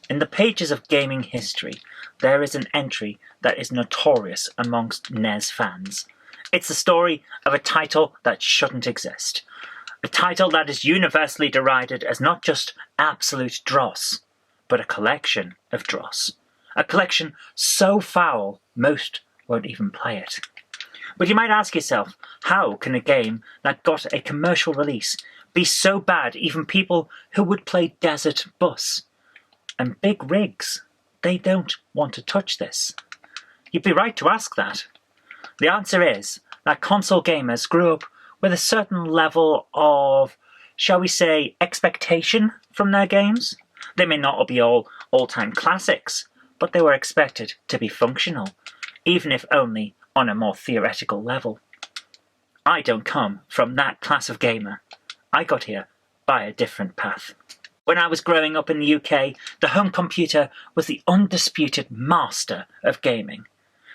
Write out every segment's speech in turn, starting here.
In the pages of gaming history, there is an entry that is notorious amongst NES fans. It's the story of a title that shouldn't exist. A title that is universally derided as not just absolute dross, but a collection of dross. A collection so foul, most won't even play it. But you might ask yourself, how can a game that got a commercial release be so bad even people who would play Desert Bus? And big rigs, they don't want to touch this. You'd be right to ask that. The answer is that console gamers grew up with a certain level of, shall we say, expectation from their games. They may not be all-time classics, but they were expected to be functional, even if only on a more theoretical level. I don't come from that class of gamer. I got here by a different path. When I was growing up in the UK, the home computer was the undisputed master of gaming.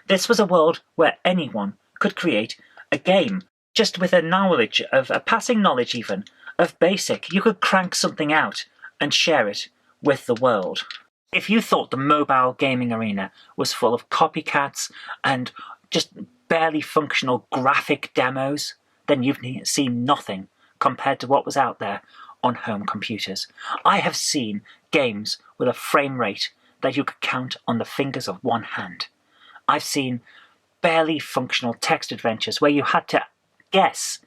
This was a world where anyone could create a game, just with a passing knowledge even, of BASIC. You could crank something out and share it with the world. If you thought the mobile gaming arena was full of copycats and just barely functional graphic demos, then you've seen nothing compared to what was out there on home computers. I have seen games with a frame rate that you could count on the fingers of one hand. I've seen barely functional text adventures where you had to guess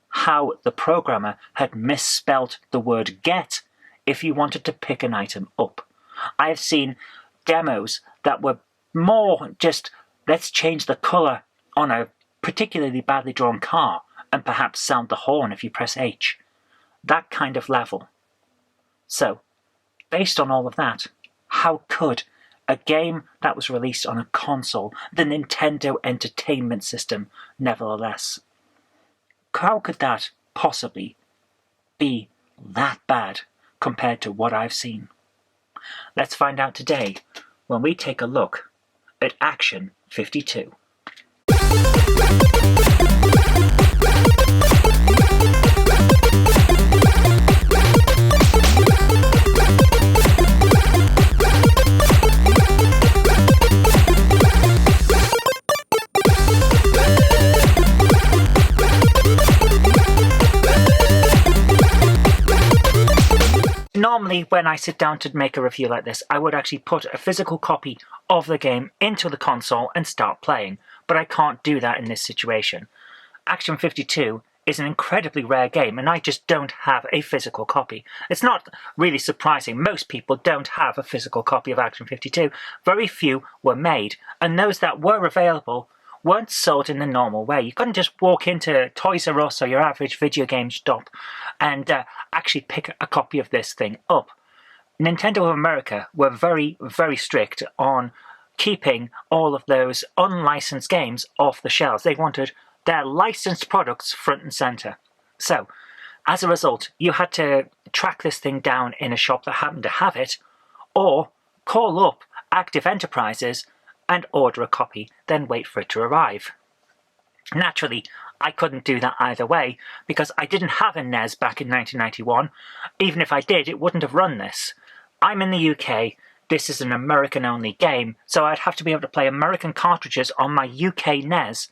how the programmer had misspelt the word get if you wanted to pick an item up. I have seen demos that were more just, let's change the colour on a particularly badly drawn car and perhaps sound the horn if you press H. That kind of level. So, based on all of that, how could a game that was released on a console, the Nintendo Entertainment System, nevertheless, how could that possibly be that bad compared to what I've seen? Let's find out today when we take a look at Action 52. Normally, when I sit down to make a review like this, I would actually put a physical copy of the game into the console and start playing, but I can't do that in this situation. Action 52 is an incredibly rare game, and I just don't have a physical copy. It's not really surprising. Most people don't have a physical copy of Action 52. Very few were made, and those that were available weren't sold in the normal way. You couldn't just walk into Toys R Us or your average video game shop and actually pick a copy of this thing up. Nintendo of America were very, very strict on keeping all of those unlicensed games off the shelves. They wanted their licensed products front and center. So, as a result, you had to track this thing down in a shop that happened to have it, or call up Active Enterprises and order a copy, then wait for it to arrive. Naturally, I couldn't do that either way, because I didn't have a NES back in 1991. Even if I did, it wouldn't have run this. I'm in the UK, this is an American-only game, so I'd have to be able to play American cartridges on my UK NES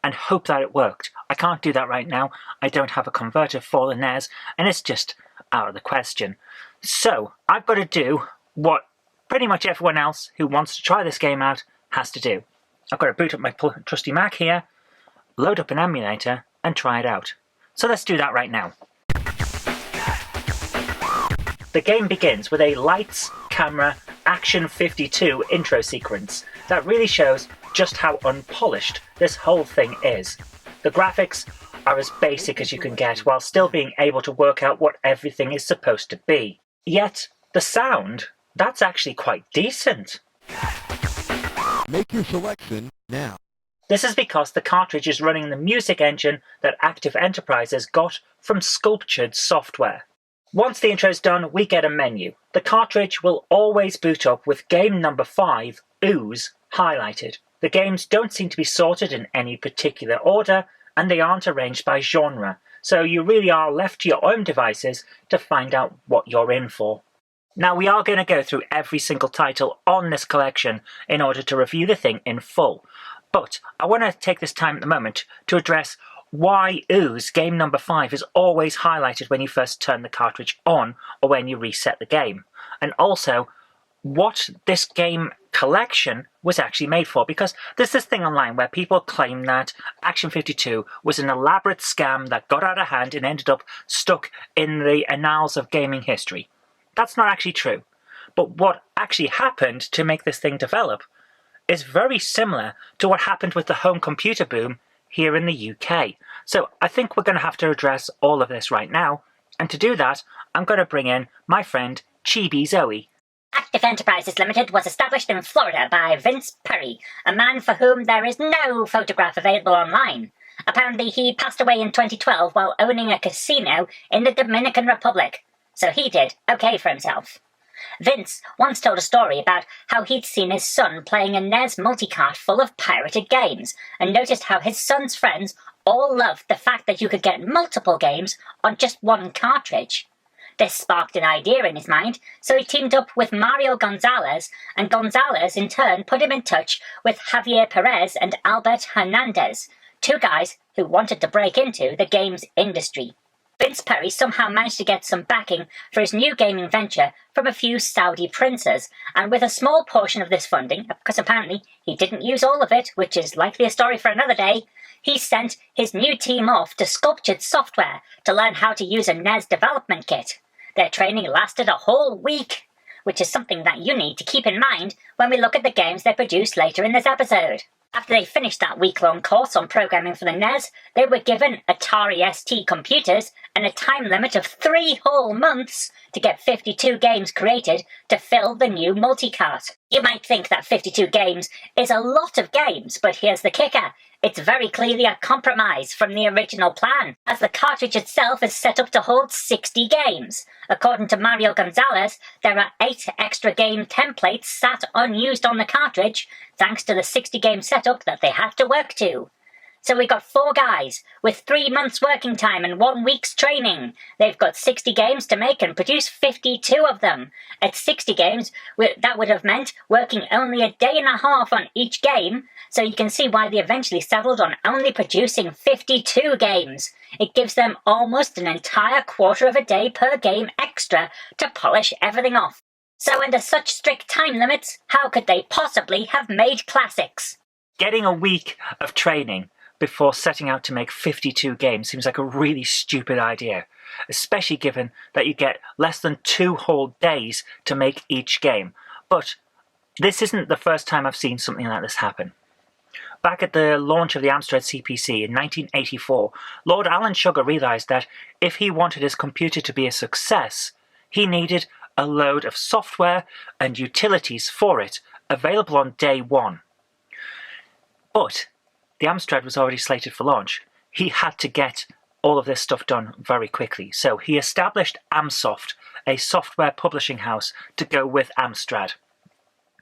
and hope that it worked. I can't do that right now. I don't have a converter for the NES, and it's just out of the question. So, I've got to do what pretty much everyone else who wants to try this game out has to do. I've got to boot up my trusty Mac here, load up an emulator, and try it out. So let's do that right now. The game begins with a lights, camera, Action 52 intro sequence that really shows just how unpolished this whole thing is. The graphics are as basic as you can get while still being able to work out what everything is supposed to be. Yet, the sound, that's actually quite decent. Make your selection now. This is because the cartridge is running the music engine that Active Enterprises got from Sculptured software. Once the intro's done, we get a menu. The cartridge will always boot up with game number 5, Ooze, highlighted. The games don't seem to be sorted in any particular order, and they aren't arranged by genre, so you really are left to your own devices to find out what you're in for. Now, we are going to go through every single title on this collection in order to review the thing in full. But I want to take this time at the moment to address why Ooze game number 5 is always highlighted when you first turn the cartridge on or when you reset the game. And also, what this game collection was actually made for, because there's this thing online where people claim that Action 52 was an elaborate scam that got out of hand and ended up stuck in the annals of gaming history. That's not actually true. But what actually happened to make this thing develop is very similar to what happened with the home computer boom here in the UK. So I think we're going to have to address all of this right now, and to do that I'm going to bring in my friend Chibi Zoe. Active Enterprises Limited was established in Florida by Vince Perry, a man for whom there is no photograph available online. Apparently he passed away in 2012 while owning a casino in the Dominican Republic, so he did okay for himself. Vince once told a story about how he'd seen his son playing a NES multicart full of pirated games, and noticed how his son's friends all loved the fact that you could get multiple games on just one cartridge. This sparked an idea in his mind, so he teamed up with Mario Gonzalez, and Gonzalez in turn put him in touch with Javier Perez and Albert Hernandez, two guys who wanted to break into the games industry. Vince Perry somehow managed to get some backing for his new gaming venture from a few Saudi princes, and with a small portion of this funding, because apparently he didn't use all of it, which is likely a story for another day, he sent his new team off to Sculptured Software to learn how to use a NES development kit. Their training lasted a whole week, which is something that you need to keep in mind when we look at the games they produce later in this episode. After they finished that week-long course on programming for the NES, they were given Atari ST computers and a time limit of 3 whole months to get 52 games created to fill the new multicart. You might think that 52 games is a lot of games, but here's the kicker. It's very clearly a compromise from the original plan, as the cartridge itself is set up to hold 60 games. According to Mario Gonzalez, there are 8 extra game templates sat unused on the cartridge, thanks to the 60-game setup that they had to work to. So we got 4 guys, with 3 months working time and 1 week's training. They've got 60 games to make and produce 52 of them. At 60 games, that would have meant working only a day and a half on each game, so you can see why they eventually settled on only producing 52 games. It gives them almost an entire quarter of a day per game extra to polish everything off. So under such strict time limits, how could they possibly have made classics? Getting a week of training before setting out to make 52 games seems like a really stupid idea, especially given that you get less than 2 whole days to make each game. But this isn't the first time I've seen something like this happen. Back at the launch of the Amstrad CPC in 1984, Lord Alan Sugar realised that if he wanted his computer to be a success, he needed a load of software and utilities for it available on day one. But the Amstrad was already slated for launch. He had to get all of this stuff done very quickly, so he established Amsoft, a software publishing house, to go with Amstrad.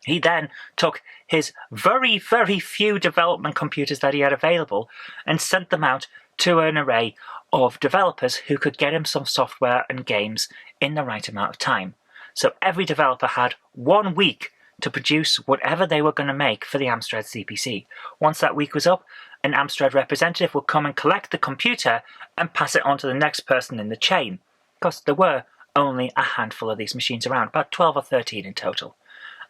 He then took his very, very few development computers that he had available and sent them out to an array of developers who could get him some software and games in the right amount of time. So every developer had 1 week to produce whatever they were going to make for the Amstrad CPC. Once that week was up, an Amstrad representative would come and collect the computer and pass it on to the next person in the chain, because there were only a handful of these machines around, about 12 or 13 in total.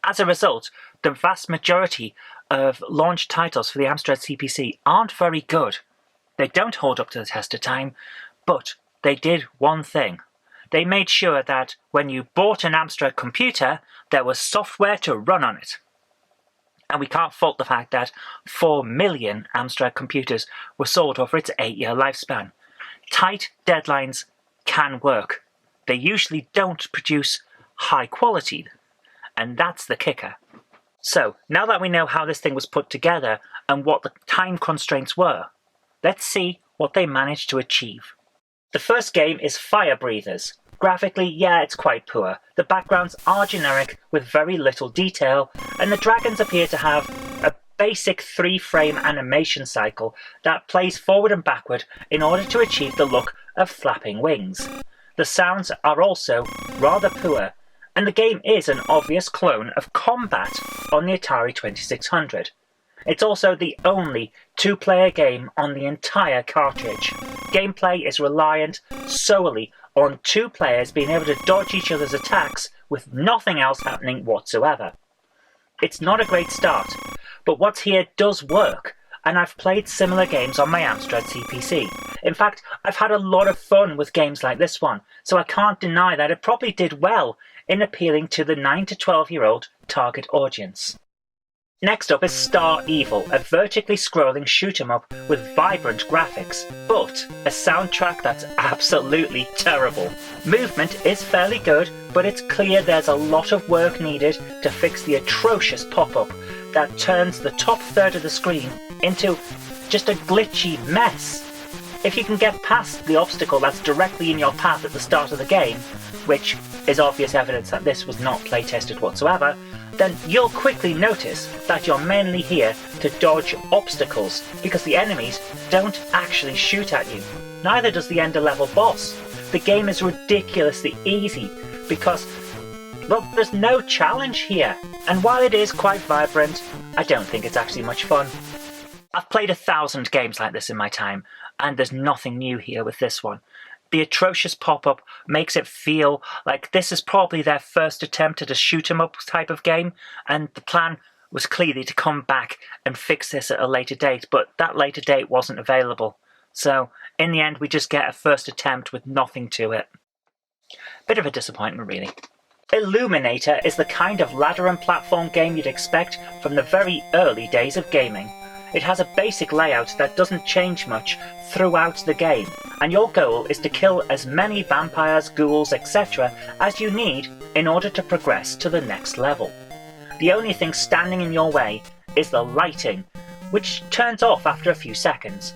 As a result, the vast majority of launch titles for the Amstrad CPC aren't very good. They don't hold up to the test of time, but they did one thing. They made sure that when you bought an Amstrad computer, there was software to run on it. And we can't fault the fact that 4 million Amstrad computers were sold over its 8-year lifespan. Tight deadlines can work. They usually don't produce high quality, and that's the kicker. So, now that we know how this thing was put together and what the time constraints were, let's see what they managed to achieve. The first game is Fire Breathers. Graphically, yeah, it's quite poor. The backgrounds are generic with very little detail, and the dragons appear to have a basic 3-frame animation cycle that plays forward and backward in order to achieve the look of flapping wings. The sounds are also rather poor, and the game is an obvious clone of Combat on the Atari 2600. It's also the only two-player game on the entire cartridge. Gameplay is reliant solely on two players being able to dodge each other's attacks with nothing else happening whatsoever. It's not a great start, but what's here does work, and I've played similar games on my Amstrad CPC. In fact, I've had a lot of fun with games like this one, so I can't deny that it probably did well in appealing to the 9 to 12-year-old target audience. Next up is Star Evil, a vertically scrolling shoot-'em-up with vibrant graphics, but a soundtrack that's absolutely terrible. Movement is fairly good, but it's clear there's a lot of work needed to fix the atrocious pop-up that turns the top third of the screen into just a glitchy mess. If you can get past the obstacle that's directly in your path at the start of the game, which is obvious evidence that this was not playtested whatsoever, then you'll quickly notice that you're mainly here to dodge obstacles because the enemies don't actually shoot at you. Neither does the end of level boss. The game is ridiculously easy because, well, there's no challenge here. And while it is quite vibrant, I don't think it's actually much fun. I've played 1,000 games like this in my time, and there's nothing new here with this one. The atrocious pop-up makes it feel like this is probably their first attempt at a shoot-'em-up type of game, and the plan was clearly to come back and fix this at a later date, but that later date wasn't available. So, in the end, we just get a first attempt with nothing to it. Bit of a disappointment, really. Illuminator is the kind of ladder and platform game you'd expect from the very early days of gaming. It has a basic layout that doesn't change much throughout the game, and your goal is to kill as many vampires, ghouls, etc. as you need in order to progress to the next level. The only thing standing in your way is the lighting, which turns off after a few seconds.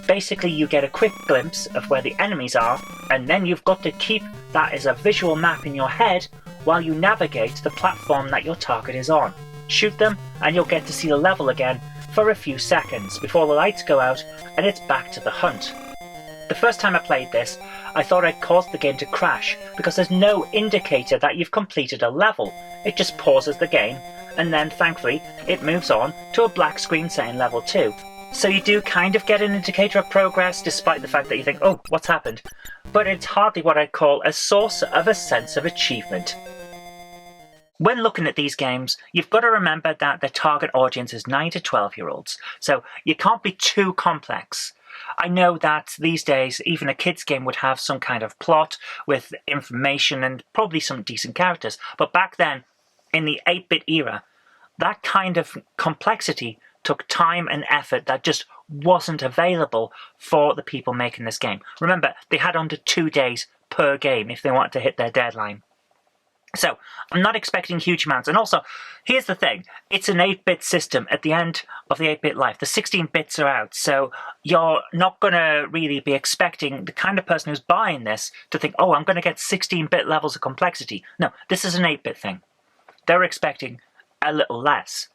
Basically, you get a quick glimpse of where the enemies are, and then you've got to keep that as a visual map in your head while you navigate the platform that your target is on. Shoot them, and you'll get to see the level again for a few seconds before the lights go out and it's back to the hunt. The first time I played this, I thought I'd caused the game to crash because there's no indicator that you've completed a level. It just pauses the game, and then thankfully it moves on to a black screen saying level 2. So you do kind of get an indicator of progress despite the fact that you think, oh, what's happened? But it's hardly what I'd call a source of a sense of achievement. When looking at these games, you've got to remember that the target audience is 9 to 12-year-olds, so you can't be too complex. I know that these days, even a kid's game would have some kind of plot with information and probably some decent characters, but back then, in the 8-bit era, that kind of complexity took time and effort that just wasn't available for the people making this game. Remember, they had under 2 days per game if they wanted to hit their deadline. So, I'm not expecting huge amounts. And also, here's the thing. It's an 8-bit system at the end of the 8-bit life. The 16 bits are out, so you're not going to really be expecting the kind of person who's buying this to think, oh, I'm going to get 16-bit levels of complexity. No, this is an 8-bit thing. They're expecting a little less.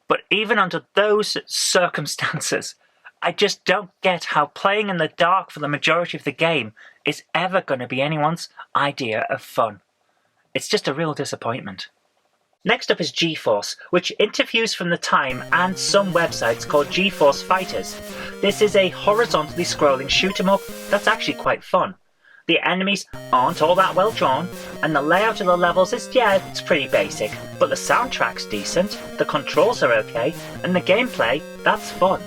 But even under those circumstances, I just don't get how playing in the dark for the majority of the game is ever going to be anyone's idea of fun. It's just a real disappointment. Next up is GeForce, which interviews from the time and some websites called GeForce Fighters. This is a horizontally scrolling shoot-'em-up that's actually quite fun. The enemies aren't all that well drawn, and the layout of the levels is, yeah, it's pretty basic, but the soundtrack's decent, the controls are okay, and the gameplay, that's fun.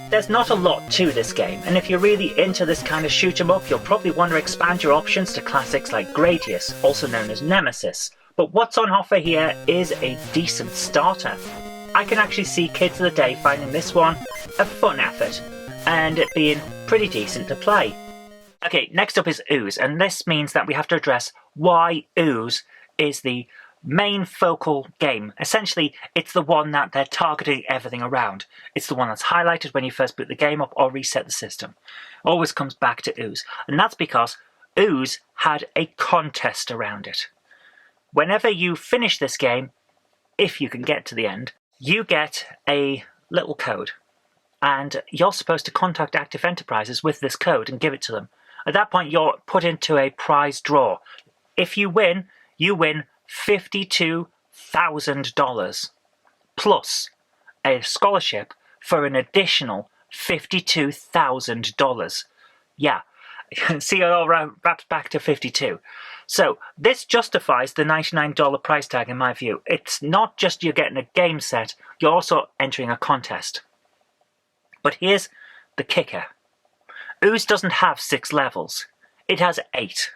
There's not a lot to this game, and if you're really into this kind of shoot-'em-up, you'll probably want to expand your options to classics like Gradius, also known as Nemesis. But what's on offer here is a decent starter. I can actually see kids of the day finding this one a fun effort, and it being pretty decent to play. Okay, next up is Ooze, and this means that we have to address why Ooze is the main focal game. Essentially, it's the one that they're targeting everything around. It's the one that's highlighted when you first boot the game up or reset the system. Always comes back to Ooze, and that's because Ooze had a contest around it. Whenever you finish this game, if you can get to the end, you get a little code, and you're supposed to contact Active Enterprises with this code and give it to them. At that point, you're put into a prize draw. If you win $52,000 plus a scholarship for an additional $52,000. Yeah, see, it all wraps back to 52. So this justifies the $99 price tag in my view. It's not just you're getting a game set, you're also entering a contest. But here's the kicker. Ooze doesn't have 6 levels. It has 8.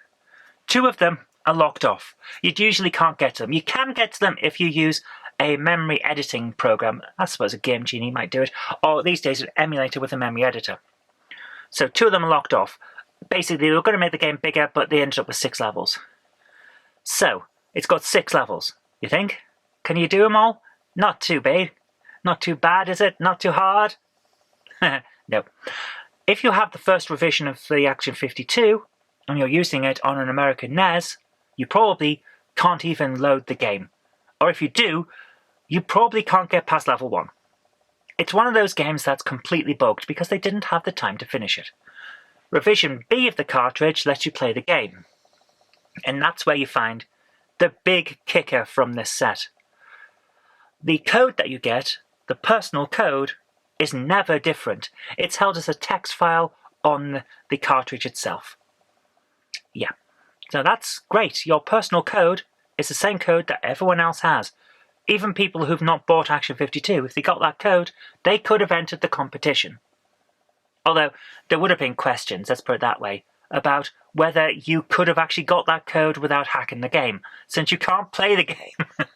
2 of them are locked off. You usually can't get to them. You can get to them if you use a memory editing program. I suppose a Game Genie might do it. Or these days an emulator with a memory editor. So 2 of them are locked off. Basically, they were going to make the game bigger, but they ended up with 6 levels. So, it's got 6 levels. You think? Can you do them all? Not too bad. Not too bad, is it? Not too hard? No. If you have the first revision of the Action 52, and you're using it on an American NES, you probably can't even load the game. Or if you do, you probably can't get past level 1. It's one of those games that's completely bugged because they didn't have the time to finish it. Revision B of the cartridge lets you play the game. And that's where you find the big kicker from this set. The code that you get, the personal code, is never different. It's held as a text file on the cartridge itself. Yeah, so that's great. Your personal code is the same code that everyone else has. Even people who've not bought Action 52, if they got that code, they could have entered the competition. Although, there would have been questions, let's put it that way, about whether you could have actually got that code without hacking the game, since you can't play the game.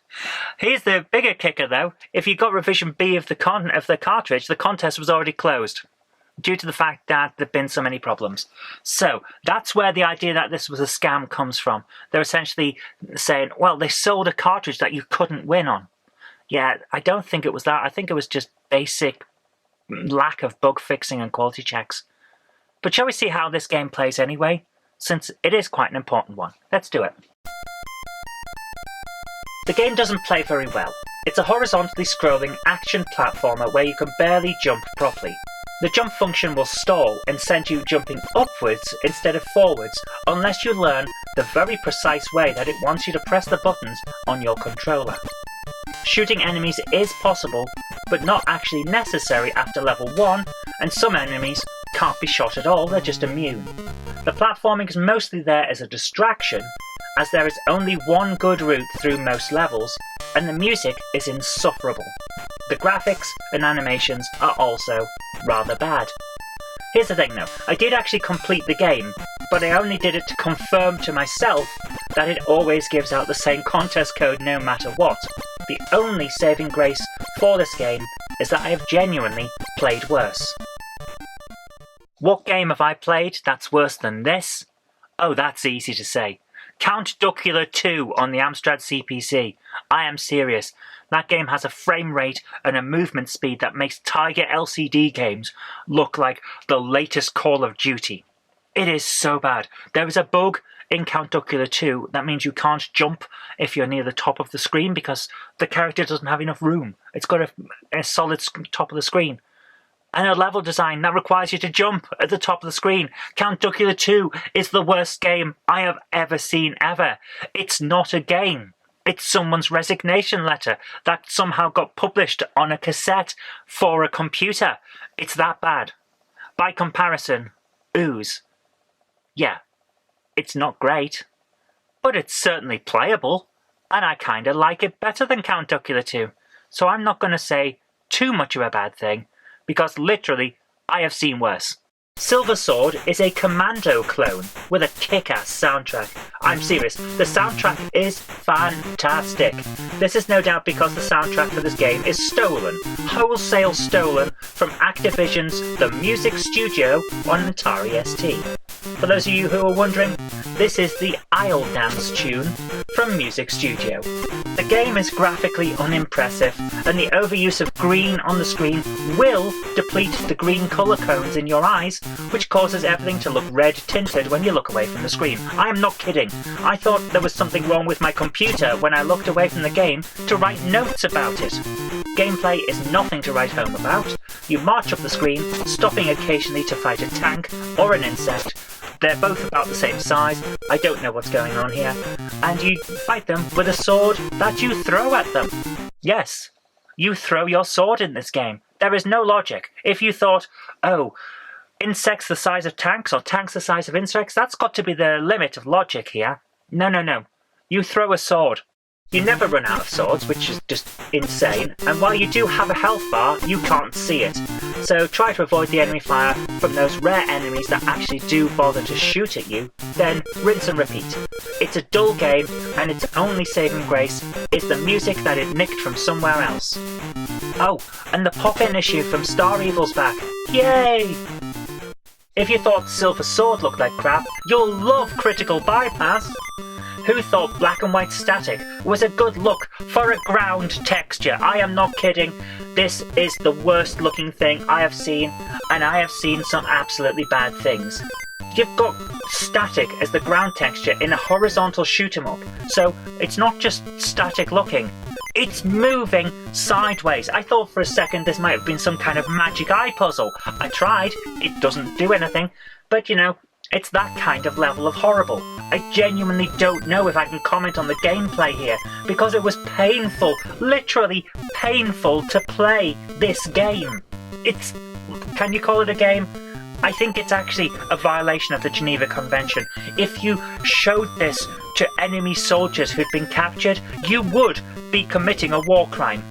Here's the bigger kicker though. If you got revision B of the cartridge, the contest was already closed, due to the fact that there've been so many problems. So, that's where the idea that this was a scam comes from. They're essentially saying, well, they sold a cartridge that you couldn't win on. Yeah, I don't think it was that. I think it was just basic lack of bug fixing and quality checks. But shall we see how this game plays anyway? Since it is quite an important one. Let's do it. The game doesn't play very well. It's a horizontally scrolling action platformer where you can barely jump properly. The jump function will stall and send you jumping upwards instead of forwards unless you learn the very precise way that it wants you to press the buttons on your controller. Shooting enemies is possible, but not actually necessary after level 1, and some enemies can't be shot at all, they're just immune. The platforming is mostly there as a distraction, as there is only one good route through most levels, and the music is insufferable. The graphics and animations are also rather bad. Here's the thing though, I did actually complete the game, but I only did it to confirm to myself that it always gives out the same contest code no matter what. The only saving grace for this game is that I have genuinely played worse. What game have I played that's worse than this? Oh, that's easy to say. Count Duckula 2 on the Amstrad CPC. I am serious. That game has a frame rate and a movement speed that makes Tiger LCD games look like the latest Call of Duty. It is so bad. There is a bug in Count Duckula 2 that means you can't jump if you're near the top of the screen because the character doesn't have enough room. It's got a solid top of the screen. And a level design that requires you to jump at the top of the screen. Count Duckula 2 is the worst game I have ever seen ever. It's not a game. It's someone's resignation letter that somehow got published on a cassette for a computer. It's that bad. By comparison, Ooze. Yeah, it's not great, but it's certainly playable, and I kinda like it better than Count Duckula 2. So I'm not gonna say too much of a bad thing, because literally, I have seen worse. Silver Sword is a Commando clone with a kick-ass soundtrack. I'm serious, the soundtrack is fantastic. This is no doubt because the soundtrack for this game is stolen, wholesale stolen from Activision's The Music Studio on an Atari ST. For those of you who are wondering, this is the Isle Dance tune from Music Studio. The game is graphically unimpressive, and the overuse of green on the screen will deplete the green colour cones in your eyes, which causes everything to look red tinted when you look away from the screen. I am not kidding. I thought there was something wrong with my computer when I looked away from the game to write notes about it. Gameplay is nothing to write home about. You march up the screen, stopping occasionally to fight a tank or an insect. They're both about the same size, I don't know what's going on here, and you fight them with a sword that you throw at them. Yes, you throw your sword in this game. There is no logic. If you thought, oh, insects the size of tanks or tanks the size of insects, that's got to be the limit of logic here. No. You throw a sword. You never run out of swords, which is just insane, and while you do have a health bar, you can't see it. So try to avoid the enemy fire from those rare enemies that actually do bother to shoot at you, then rinse and repeat. It's a dull game, and its only saving grace is the music that it nicked from somewhere else. Oh, and the pop-in issue from Star Evil's back. Yay! If you thought Silver Sword looked like crap, you'll love Critical Bypass. Who thought black and white static was a good look for a ground texture? I am not kidding. This is the worst looking thing I have seen, and I have seen some absolutely bad things. You've got static as the ground texture in a horizontal shoot 'em up, so it's not just static looking. It's moving sideways. I thought for a second this might have been some kind of magic eye puzzle. I tried, it doesn't do anything, but you know, it's that kind of level of horrible. I genuinely don't know if I can comment on the gameplay here, because it was painful, literally painful to play this game. Can you call it a game? I think it's actually a violation of the Geneva Convention. If you showed this to enemy soldiers who'd been captured, you would be committing a war crime.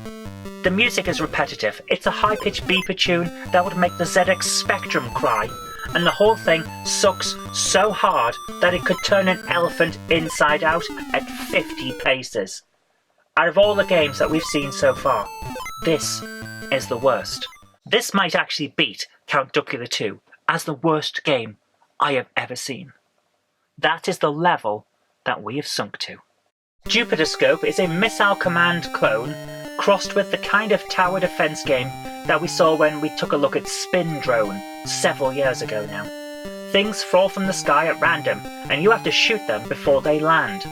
The music is repetitive. It's a high-pitched beeper tune that would make the ZX Spectrum cry. And the whole thing sucks so hard that it could turn an elephant inside out at 50 paces. Out of all the games that we've seen so far, this is the worst. This might actually beat Count Duckula 2 as the worst game I have ever seen. That is the level that we have sunk to. Jupiter Scope is a Missile Command clone crossed with the kind of tower defense game that we saw when we took a look at Spin Drone several years ago now. Things fall from the sky at random, and you have to shoot them before they land.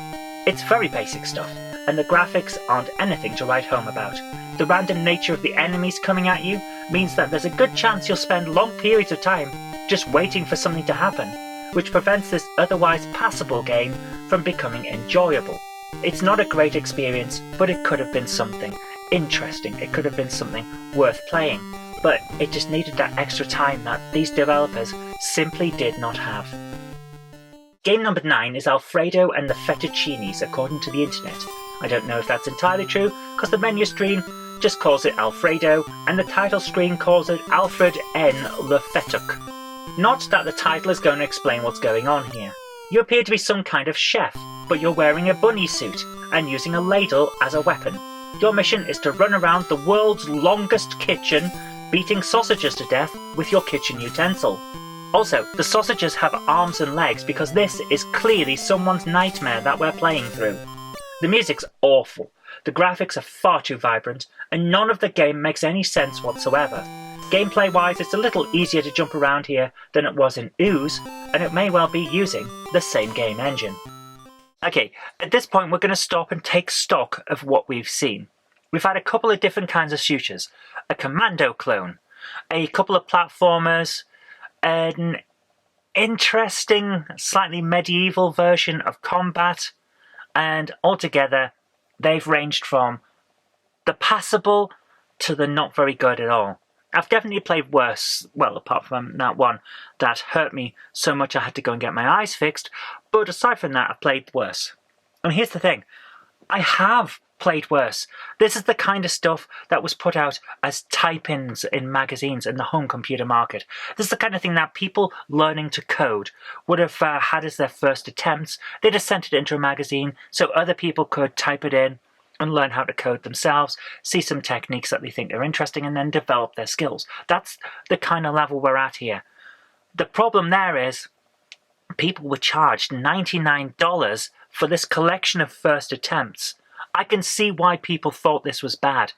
It's very basic stuff, and the graphics aren't anything to write home about. The random nature of the enemies coming at you means that there's a good chance you'll spend long periods of time just waiting for something to happen, which prevents this otherwise passable game from becoming enjoyable. It's not a great experience, but it could have been something interesting. It could have been something worth playing, but it just needed that extra time that these developers simply did not have. Game number 9 is Alfredo and the Fettuccinis, according to the internet. I don't know if that's entirely true, because the menu screen just calls it Alfredo, and the title screen calls it Alfred N. Le Fettuc. Not that the title is going to explain what's going on here. You appear to be some kind of chef, but you're wearing a bunny suit and using a ladle as a weapon. Your mission is to run around the world's longest kitchen, beating sausages to death with your kitchen utensil. Also, the sausages have arms and legs because this is clearly someone's nightmare that we're playing through. The music's awful, the graphics are far too vibrant, and none of the game makes any sense whatsoever. Gameplay-wise, it's a little easier to jump around here than it was in Ooze, and it may well be using the same game engine. Okay, at this point we're going to stop and take stock of what we've seen. We've had a couple of different kinds of shooters, a commando clone, a couple of platformers, an interesting, slightly medieval version of combat, and altogether they've ranged from the passable to the not very good at all. I've definitely played worse, well, apart from that one that hurt me so much I had to go and get my eyes fixed, but aside from that, I've played worse. And here's the thing, I have played worse. This is the kind of stuff that was put out as type-ins in magazines in the home computer market. This is the kind of thing that people learning to code would have had as their first attempts. They'd have sent it into a magazine so other people could type it in and learn how to code themselves, see some techniques that they think are interesting, and then develop their skills. That's the kind of level we're at here. The problem there is people were charged $99 for this collection of first attempts. I can see why people thought this was bad.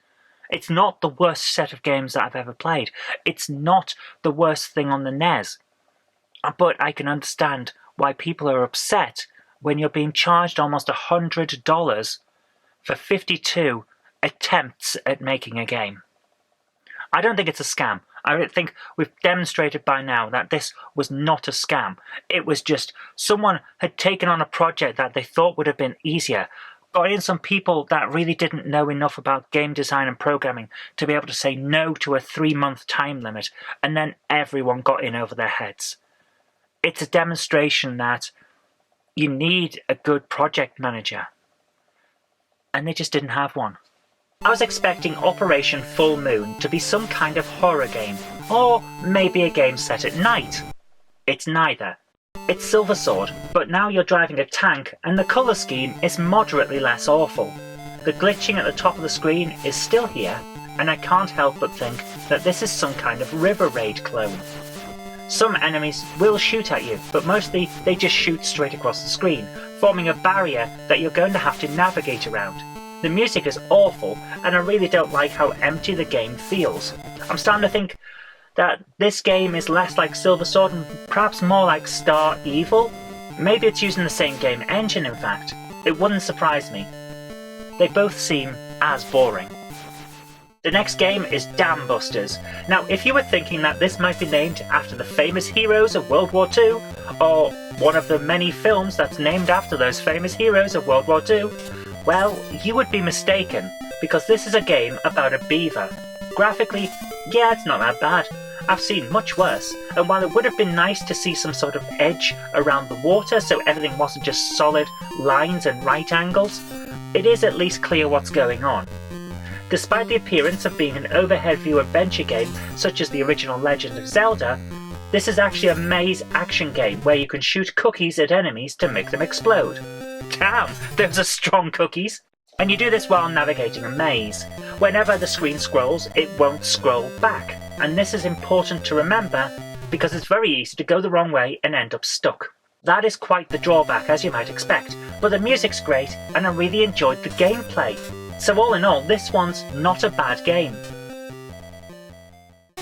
It's not the worst set of games that I've ever played. It's not the worst thing on the NES. But I can understand why people are upset when you're being charged almost $100 for 52 attempts at making a game. I don't think it's a scam. I think we've demonstrated by now that this was not a scam. It was just someone had taken on a project that they thought would have been easier, got in some people that really didn't know enough about game design and programming to be able to say no to a 3-month time limit, and then everyone got in over their heads. It's a demonstration that you need a good project manager, and they just didn't have one. I was expecting Operation Full Moon to be some kind of horror game, or maybe a game set at night. It's neither. It's Silver Sword, but now you're driving a tank and the colour scheme is moderately less awful. The glitching at the top of the screen is still here, and I can't help but think that this is some kind of River Raid clone. Some enemies will shoot at you, but mostly they just shoot straight across the screen, forming a barrier that you're going to have to navigate around. The music is awful, and I really don't like how empty the game feels. I'm starting to think that this game is less like Silver Sword and perhaps more like Star Evil. Maybe it's using the same game engine, in fact. It wouldn't surprise me. They both seem as boring. The next game is Dam Busters. Now, if you were thinking that this might be named after the famous heroes of World War II, or one of the many films that's named after those famous heroes of World War II, well, you would be mistaken, because this is a game about a beaver. Graphically, yeah, it's not that bad. I've seen much worse, and while it would have been nice to see some sort of edge around the water so everything wasn't just solid lines and right angles, it is at least clear what's going on. Despite the appearance of being an overhead view adventure game such as the original Legend of Zelda, this is actually a maze action game where you can shoot cookies at enemies to make them explode. Damn, those are strong cookies! And you do this while navigating a maze. Whenever the screen scrolls, it won't scroll back. And this is important to remember because it's very easy to go the wrong way and end up stuck. That is quite the drawback, as you might expect, but the music's great and I really enjoyed the gameplay. So all in all, this one's not a bad game.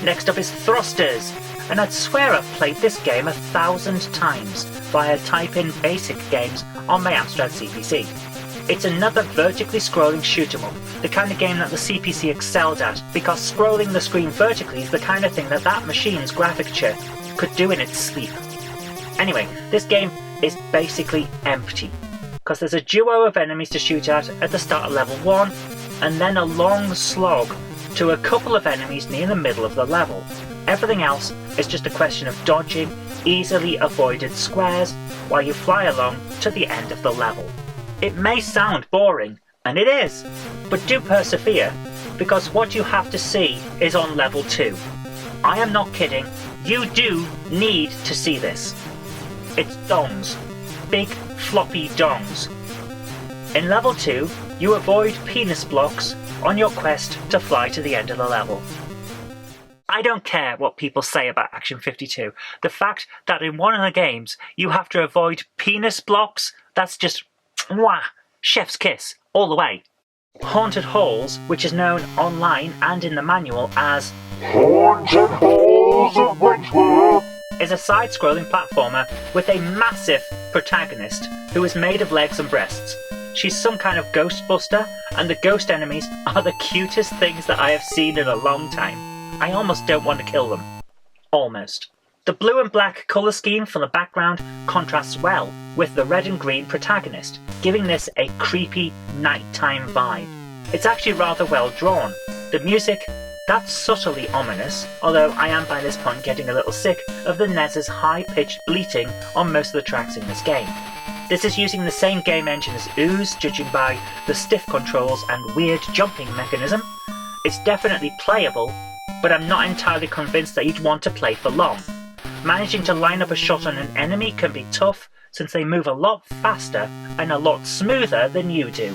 Next up is Thrusters, and I'd swear I've played this game 1,000 times via type-in basic games on my Amstrad CPC. It's another vertically scrolling shoot-'em-up, the kind of game that the CPC excelled at, because scrolling the screen vertically is the kind of thing that that machine's graphic chip could do in its sleep. Anyway, this game is basically empty, because there's a duo of enemies to shoot at the start of level 1, and then a long slog to a couple of enemies near the middle of the level. Everything else is just a question of dodging easily avoided squares while you fly along to the end of the level. It may sound boring, and it is, but do persevere, because what you have to see is on level 2. I am not kidding, you do need to see this. It's dongs. Big, floppy dongs. In level 2, you avoid penis blocks on your quest to fly to the end of the level. I don't care what people say about Action 52. The fact that in one of the games you have to avoid penis blocks, that's just mwah, chef's kiss, all the way. Haunted Halls, which is known online and in the manual as Haunted Halls of Winter, is a side-scrolling platformer with a massive protagonist who is made of legs and breasts. She's some kind of ghostbuster, and the ghost enemies are the cutest things that I have seen in a long time. I almost don't want to kill them. Almost. The blue and black colour scheme for the background contrasts well with the red and green protagonist, giving this a creepy nighttime vibe. It's actually rather well drawn. The music, that's subtly ominous, although I am by this point getting a little sick of the NES's high-pitched bleating on most of the tracks in this game. This is using the same game engine as Ooze, judging by the stiff controls and weird jumping mechanism. It's definitely playable, but I'm not entirely convinced that you'd want to play for long. Managing to line up a shot on an enemy can be tough, since they move a lot faster and a lot smoother than you do.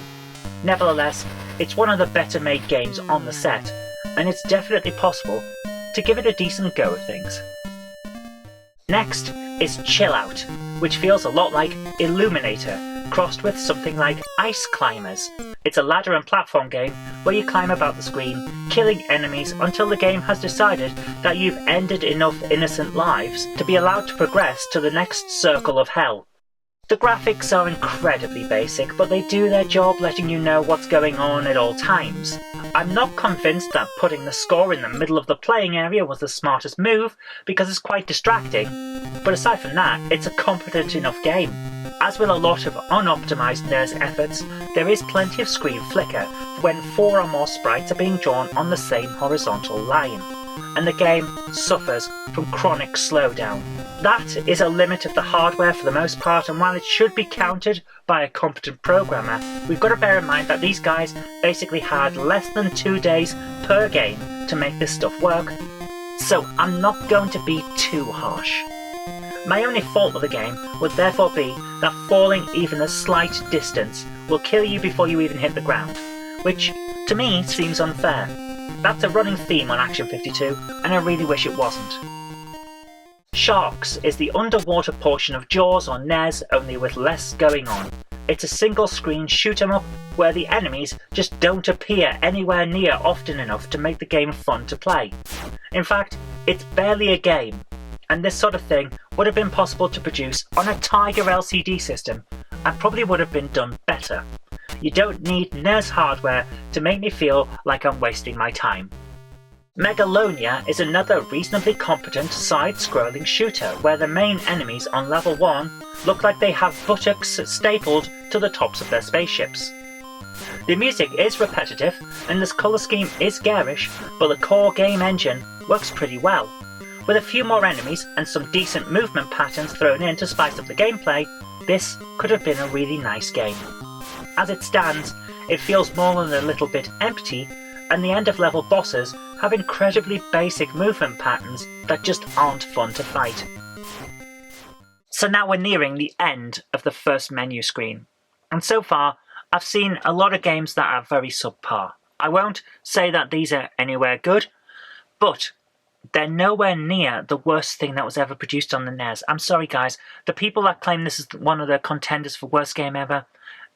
Nevertheless, it's one of the better made games on the set, and it's definitely possible to give it a decent go at things. Next is Chill Out, which feels a lot like Illuminator, crossed with something like Ice Climbers. It's a ladder and platform game where you climb about the screen, killing enemies until the game has decided that you've ended enough innocent lives to be allowed to progress to the next circle of hell. The graphics are incredibly basic, but they do their job letting you know what's going on at all times. I'm not convinced that putting the score in the middle of the playing area was the smartest move, because it's quite distracting, but aside from that, it's a competent enough game. As with a lot of unoptimised NES efforts, there is plenty of screen flicker when 4 or more sprites are being drawn on the same horizontal line, and the game suffers from chronic slowdown. That is a limit of the hardware for the most part, and while it should be countered by a competent programmer, we've got to bear in mind that these guys basically had less than 2 days per game to make this stuff work, so I'm not going to be too harsh. My only fault with the game would therefore be that falling even a slight distance will kill you before you even hit the ground, which to me seems unfair. That's a running theme on Action 52, and I really wish it wasn't. Sharks is the underwater portion of Jaws on NES, only with less going on. It's a single screen shoot 'em up where the enemies just don't appear anywhere near often enough to make the game fun to play. In fact, it's barely a game, and this sort of thing would have been possible to produce on a Tiger LCD system, and probably would have been done better. You don't need NES hardware to make me feel like I'm wasting my time. Megalonia is another reasonably competent side-scrolling shooter where the main enemies on level 1 look like they have buttocks stapled to the tops of their spaceships. The music is repetitive and this colour scheme is garish, but the core game engine works pretty well. With a few more enemies and some decent movement patterns thrown in to spice up the gameplay, this could have been a really nice game. As it stands, it feels more than a little bit empty, and the end of level bosses have incredibly basic movement patterns that just aren't fun to fight. So now we're nearing the end of the first menu screen, and so far I've seen a lot of games that are very subpar. I won't say that these are anywhere good, but they're nowhere near the worst thing that was ever produced on the NES. I'm sorry guys, the people that claim this is one of the contenders for worst game ever,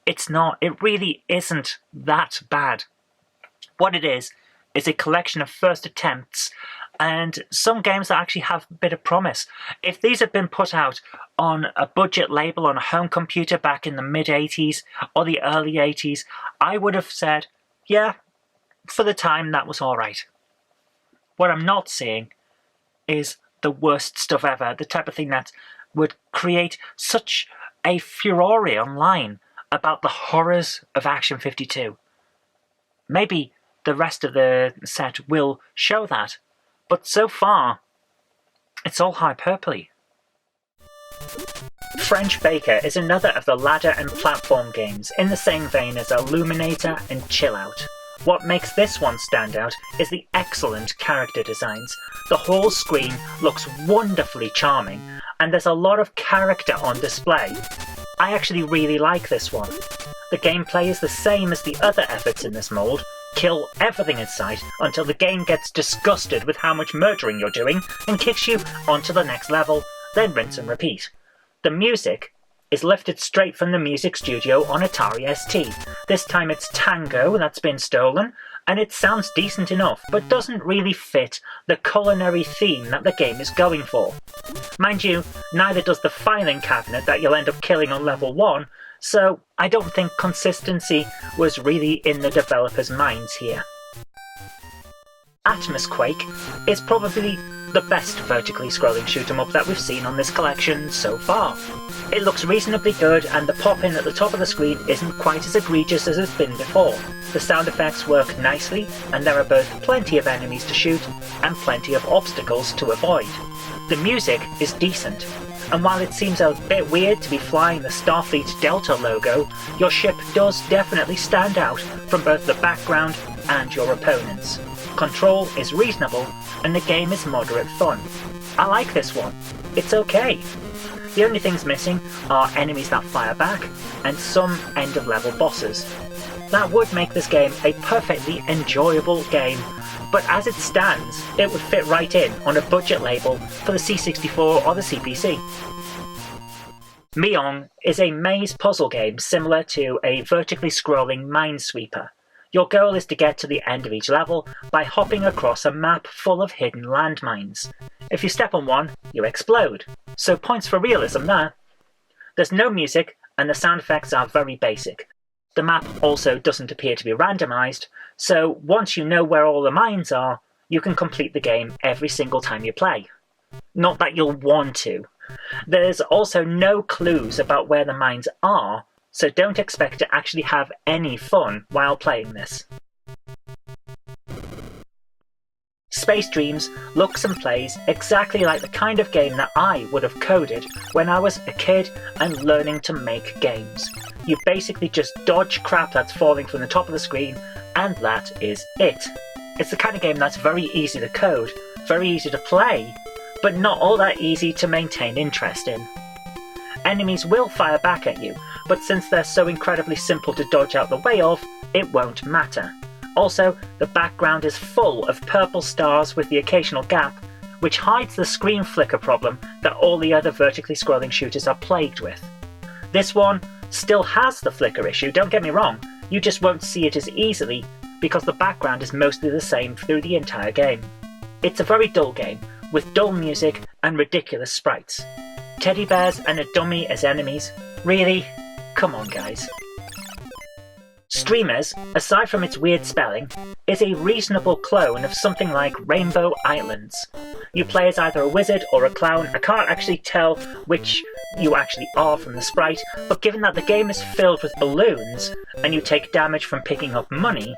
it's not. It really isn't that bad. What it is a collection of first attempts and some games that actually have a bit of promise. If these had been put out on a budget label on a home computer back in the mid-80s or the early 80s, I would have said, yeah, for the time that was alright. What I'm not seeing is the worst stuff ever, the type of thing that would create such a furore online about the horrors of Action 52. Maybe the rest of the set will show that, but so far, it's all hyperbole. French Baker is another of the ladder and platform games in the same vein as Illuminator and Chill Out. What makes this one stand out is the excellent character designs. The whole screen looks wonderfully charming, and there's a lot of character on display. I actually really like this one. The gameplay is the same as the other efforts in this mould. Kill everything in sight until the game gets disgusted with how much murdering you're doing and kicks you onto the next level, then rinse and repeat. The music is lifted straight from the music studio on Atari ST. This time it's Tango that's been stolen, and it sounds decent enough, but doesn't really fit the culinary theme that the game is going for. Mind you, neither does the filing cabinet that you'll end up killing on level 1, so I don't think consistency was really in the developers' minds here. Atmosquake is probably the best vertically scrolling shoot 'em up that we've seen on this collection so far. It looks reasonably good, and the pop-in at the top of the screen isn't quite as egregious as it's been before. The sound effects work nicely, and there are both plenty of enemies to shoot and plenty of obstacles to avoid. The music is decent, and while it seems a bit weird to be flying the Starfleet Delta logo, your ship does definitely stand out from both the background and your opponents. Control is reasonable, and the game is moderate fun. I like this one. It's okay. The only things missing are enemies that fire back, and some end-of-level bosses. That would make this game a perfectly enjoyable game, but as it stands, it would fit right in on a budget label for the C64 or the CPC. Meong is a maze puzzle game similar to a vertically scrolling Minesweeper. Your goal is to get to the end of each level by hopping across a map full of hidden landmines. If you step on one, you explode, so points for realism there. There's no music, and the sound effects are very basic. The map also doesn't appear to be randomized, so once you know where all the mines are, you can complete the game every single time you play. Not that you'll want to. There's also no clues about where the mines are, so don't expect to actually have any fun while playing this. Space Dreams looks and plays exactly like the kind of game that I would have coded when I was a kid and learning to make games. You basically just dodge crap that's falling from the top of the screen, and that is it. It's the kind of game that's very easy to code, very easy to play, but not all that easy to maintain interest in. Enemies will fire back at you, but since they're so incredibly simple to dodge out the way of, it won't matter. Also, the background is full of purple stars with the occasional gap, which hides the screen flicker problem that all the other vertically scrolling shooters are plagued with. This one still has the flicker issue, don't get me wrong, you just won't see it as easily because the background is mostly the same through the entire game. It's a very dull game, with dull music and ridiculous sprites. Teddy bears and a dummy as enemies? Really? Come on, guys. Streamers, aside from its weird spelling, is a reasonable clone of something like Rainbow Islands. You play as either a wizard or a clown. I can't actually tell which you actually are from the sprite, but given that the game is filled with balloons and you take damage from picking up money,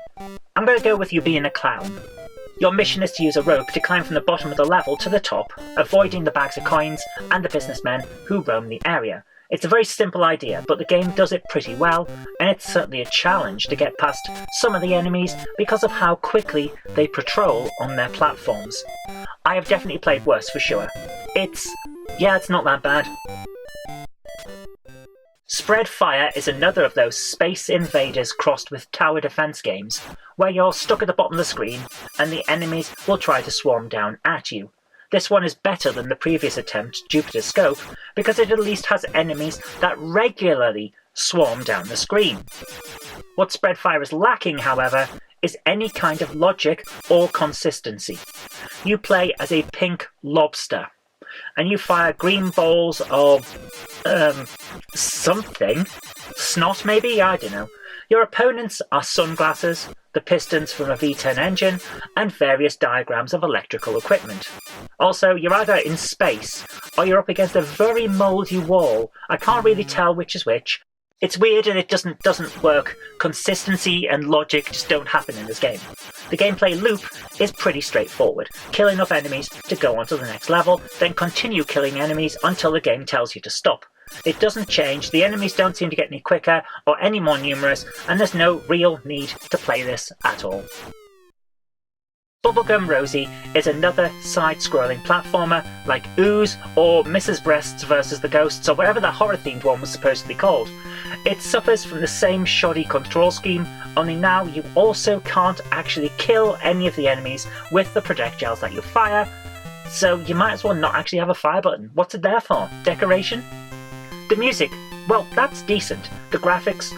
I'm going to go with you being a clown. Your mission is to use a rope to climb from the bottom of the level to the top, avoiding the bags of coins and the businessmen who roam the area. It's a very simple idea, but the game does it pretty well, and it's certainly a challenge to get past some of the enemies because of how quickly they patrol on their platforms. I have definitely played worse for sure. It's not that bad. Spread Fire is another of those Space Invaders crossed with tower defense games, where you're stuck at the bottom of the screen and the enemies will try to swarm down at you. This one is better than the previous attempt, Jupiter's Scope, because it at least has enemies that regularly swarm down the screen. What Spreadfire is lacking, however, is any kind of logic or consistency. You play as a pink lobster, and you fire green balls of something. Snot, maybe? I don't know. Your opponents are sunglasses, the pistons from a V10 engine, and various diagrams of electrical equipment. Also, you're either in space, or you're up against a very mouldy wall. I can't really tell which is which. It's weird and it doesn't work. Consistency and logic just don't happen in this game. The gameplay loop is pretty straightforward. Kill enough enemies to go on to the next level, then continue killing enemies until the game tells you to stop. It doesn't change, the enemies don't seem to get any quicker or any more numerous, and there's no real need to play this at all. Bubblegum Rosie is another side-scrolling platformer like Ooze or Mrs. Breasts vs. the Ghosts or whatever that horror-themed one was supposed to be called. It suffers from the same shoddy control scheme, only now you also can't actually kill any of the enemies with the projectiles that you fire, so you might as well not actually have a fire button. What's it there for? Decoration? The music, well, that's decent. The graphics,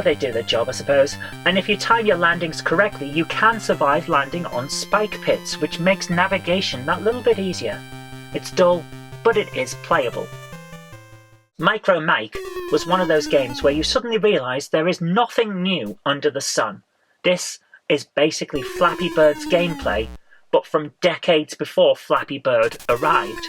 they do their job, I suppose. And if you time your landings correctly, you can survive landing on spike pits, which makes navigation that little bit easier. It's dull, but it is playable. Micro Mike was one of those games where you suddenly realise there is nothing new under the sun. This is basically Flappy Bird's gameplay, but from decades before Flappy Bird arrived.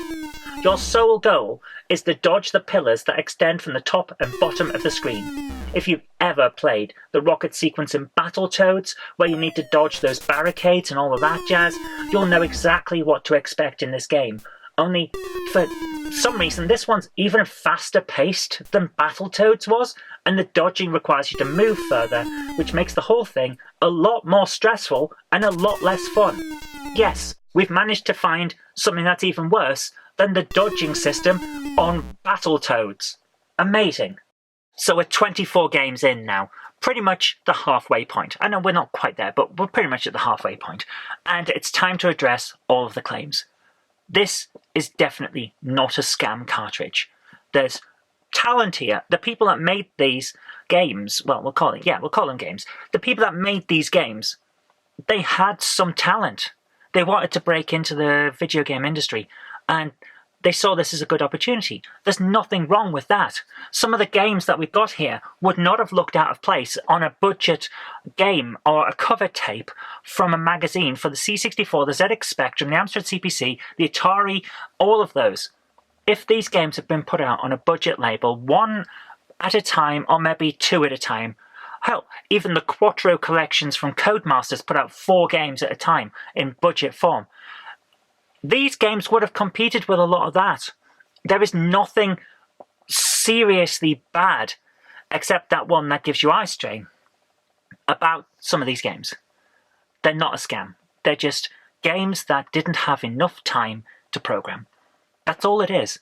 Your sole goal is to dodge the pillars that extend from the top and bottom of the screen. If you've ever played the rocket sequence in Battletoads, where you need to dodge those barricades and all of that jazz, you'll know exactly what to expect in this game. Only, for some reason, this one's even faster paced than Battletoads was, and the dodging requires you to move further, which makes the whole thing a lot more stressful and a lot less fun. Yes, we've managed to find something that's even worse than the dodging system on Battletoads. Amazing. So we're 24 games in now, pretty much the halfway point. I know we're not quite there, but we're pretty much at the halfway point. And it's time to address all of the claims. This is definitely not a scam cartridge. There's talent here. The people that made these games, well, we'll call them games. The people that made these games, they had some talent. They wanted to break into the video game industry, and They saw this as a good opportunity. There's nothing wrong with that. Some of the games that we've got here would not have looked out of place on a budget game or a cover tape from a magazine for the C64, the ZX Spectrum, the Amstrad CPC, the Atari, all of those. If these games had been put out on a budget label, one at a time or maybe two at a time, hell, even the Quattro collections from Codemasters put out 4 games at a time in budget form. These games would have competed with a lot of that. There is nothing seriously bad, except that one that gives you eye strain, about some of these games. They're not a scam. They're just games that didn't have enough time to program. That's all it is.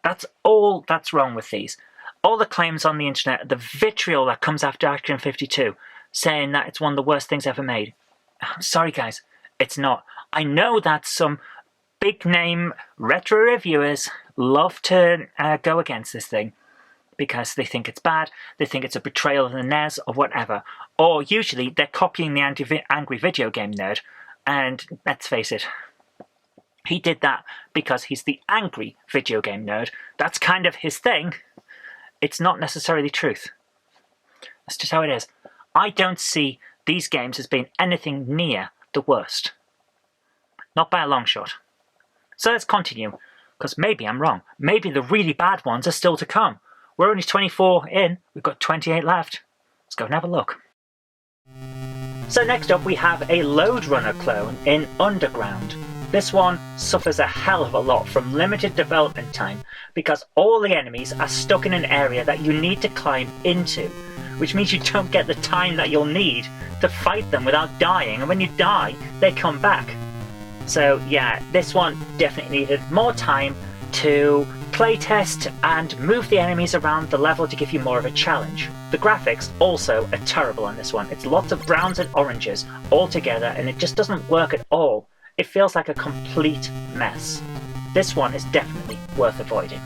That's all that's wrong with these. All the claims on the internet, the vitriol that comes after Action 52, saying that it's one of the worst things ever made. I'm sorry guys, it's not. I know that some big name retro reviewers love to go against this thing because they think it's bad, they think it's a betrayal of the NES or whatever. Or usually they're copying the angry video game nerd, and let's face it, he did that because he's the angry video game nerd. That's kind of his thing. It's not necessarily truth. That's just how it is. I don't see these games as being anything near the worst. Not by a long shot. So let's continue, because maybe I'm wrong. Maybe the really bad ones are still to come. We're only 24 in, we've got 28 left. Let's go and have a look. So next up we have a Lode Runner clone in Underground. This one suffers a hell of a lot from limited development time because all the enemies are stuck in an area that you need to climb into, which means you don't get the time that you'll need to fight them without dying, and when you die, they come back. So yeah, this one definitely needed more time to playtest and move the enemies around the level to give you more of a challenge. The graphics also are terrible on this one. It's lots of browns and oranges all together and it just doesn't work at all. It feels like a complete mess. This one is definitely worth avoiding.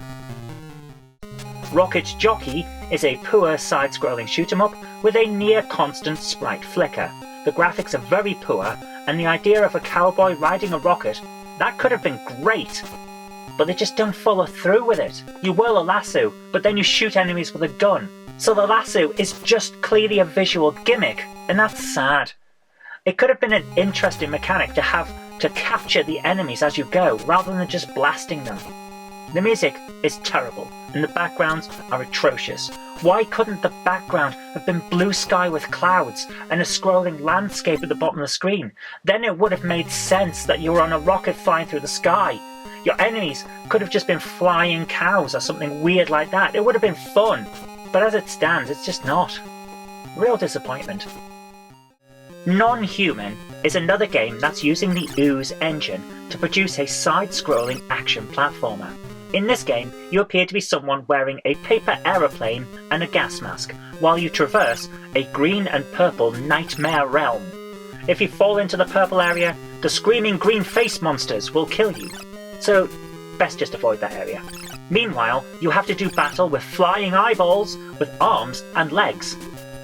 Rocket Jockey is a poor side-scrolling shoot-'em-up with a near-constant sprite flicker. The graphics are very poor, and the idea of a cowboy riding a rocket, that could have been great, but they just don't follow through with it. You whirl a lasso, but then you shoot enemies with a gun. So the lasso is just clearly a visual gimmick, and that's sad. It could have been an interesting mechanic to have to capture the enemies as you go, rather than just blasting them. The music is terrible, and the backgrounds are atrocious. Why couldn't the background have been blue sky with clouds and a scrolling landscape at the bottom of the screen? Then it would have made sense that you were on a rocket flying through the sky. Your enemies could have just been flying cows or something weird like that. It would have been fun. But as it stands, it's just not. Real disappointment. Non-Human is another game that's using the Ooze engine to produce a side-scrolling action platformer. In this game, you appear to be someone wearing a paper aeroplane and a gas mask, while you traverse a green and purple nightmare realm. If you fall into the purple area, the screaming green face monsters will kill you. So, best just avoid that area. Meanwhile, you have to do battle with flying eyeballs with arms and legs,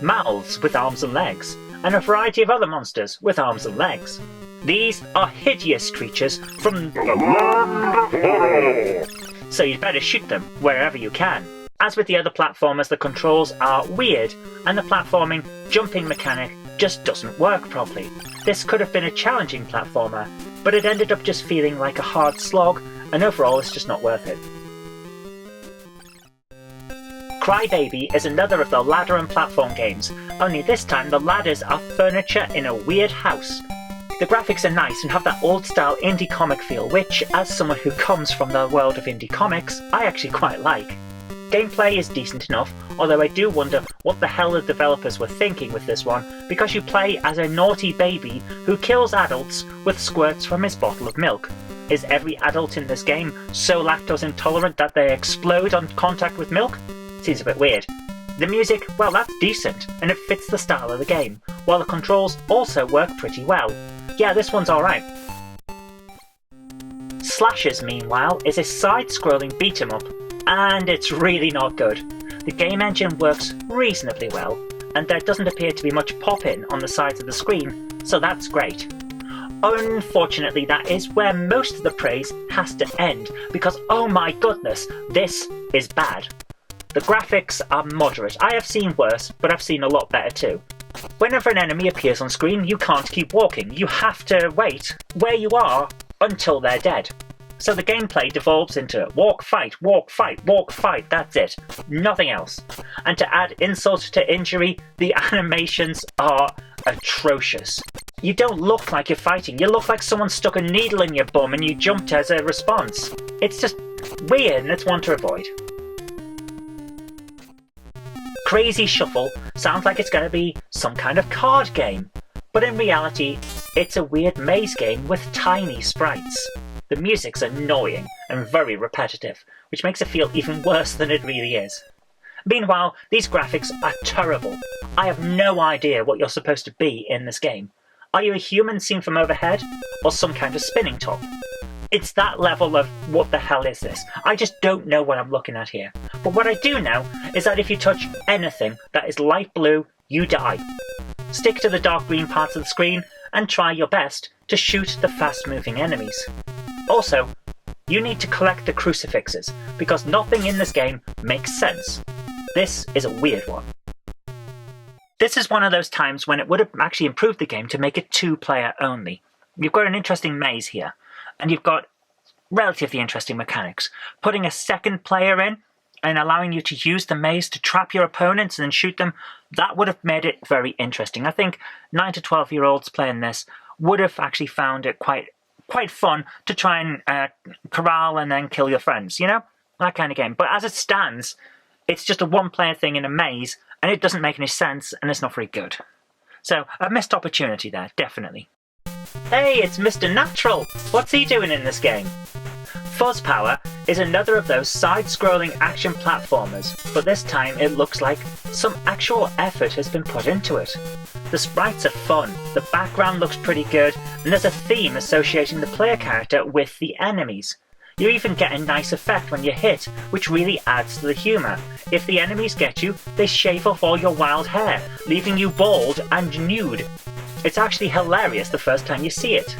mouths with arms and legs, and a variety of other monsters with arms and legs. These are hideous creatures from the land of horror, so you'd better shoot them wherever you can. As with the other platformers, the controls are weird, and the platforming jumping mechanic just doesn't work properly. This could have been a challenging platformer, but it ended up just feeling like a hard slog, and overall it's just not worth it. Crybaby is another of the ladder and platform games, only this time the ladders are furniture in a weird house. The graphics are nice and have that old-style indie comic feel, which, as someone who comes from the world of indie comics, I actually quite like. Gameplay is decent enough, although I do wonder what the hell the developers were thinking with this one, because you play as a naughty baby who kills adults with squirts from his bottle of milk. Is every adult in this game so lactose intolerant that they explode on contact with milk? Seems a bit weird. The music, well, that's decent, and it fits the style of the game, while the controls also work pretty well. Yeah, this one's alright. Slashers, meanwhile, is a side-scrolling beat-em-up, and it's really not good. The game engine works reasonably well, and there doesn't appear to be much pop-in on the sides of the screen, so that's great. Unfortunately, that is where most of the praise has to end, because oh my goodness, this is bad. The graphics are moderate. I have seen worse, but I've seen a lot better too. Whenever an enemy appears on screen, you can't keep walking. You have to wait where you are until they're dead. So the gameplay devolves into walk, fight, walk, fight, walk, fight, that's it. Nothing else. And to add insult to injury, the animations are atrocious. You don't look like you're fighting, you look like someone stuck a needle in your bum and you jumped as a response. It's just weird and it's one to avoid. Crazy Shuffle sounds like it's going to be some kind of card game, but in reality, it's a weird maze game with tiny sprites. The music's annoying and very repetitive, which makes it feel even worse than it really is. Meanwhile, these graphics are terrible. I have no idea what you're supposed to be in this game. Are you a human seen from overhead, or some kind of spinning top? It's that level of what the hell is this? I just don't know what I'm looking at here. But what I do know is that if you touch anything that is light blue, you die. Stick to the dark green parts of the screen and try your best to shoot the fast-moving enemies. Also, you need to collect the crucifixes, because nothing in this game makes sense. This is a weird one. This is one of those times when it would have actually improved the game to make it 2-player only. You've got an interesting maze here, and you've got relatively interesting mechanics. Putting a second player in and allowing you to use the maze to trap your opponents and then shoot them, that would have made it very interesting. I think 9 to 12-year-olds playing this would have actually found it quite fun to try and corral and then kill your friends, you know? That kind of game. But as it stands, it's just a one-player thing in a maze, and it doesn't make any sense, and it's not very good. So, a missed opportunity there, definitely. Hey, it's Mr. Natural! What's he doing in this game? Fuzz Power is another of those side-scrolling action platformers, but this time it looks like some actual effort has been put into it. The sprites are fun, the background looks pretty good, and there's a theme associating the player character with the enemies. You even get a nice effect when you hit, which really adds to the humour. If the enemies get you, they shave off all your wild hair, leaving you bald and nude. It's actually hilarious the first time you see it.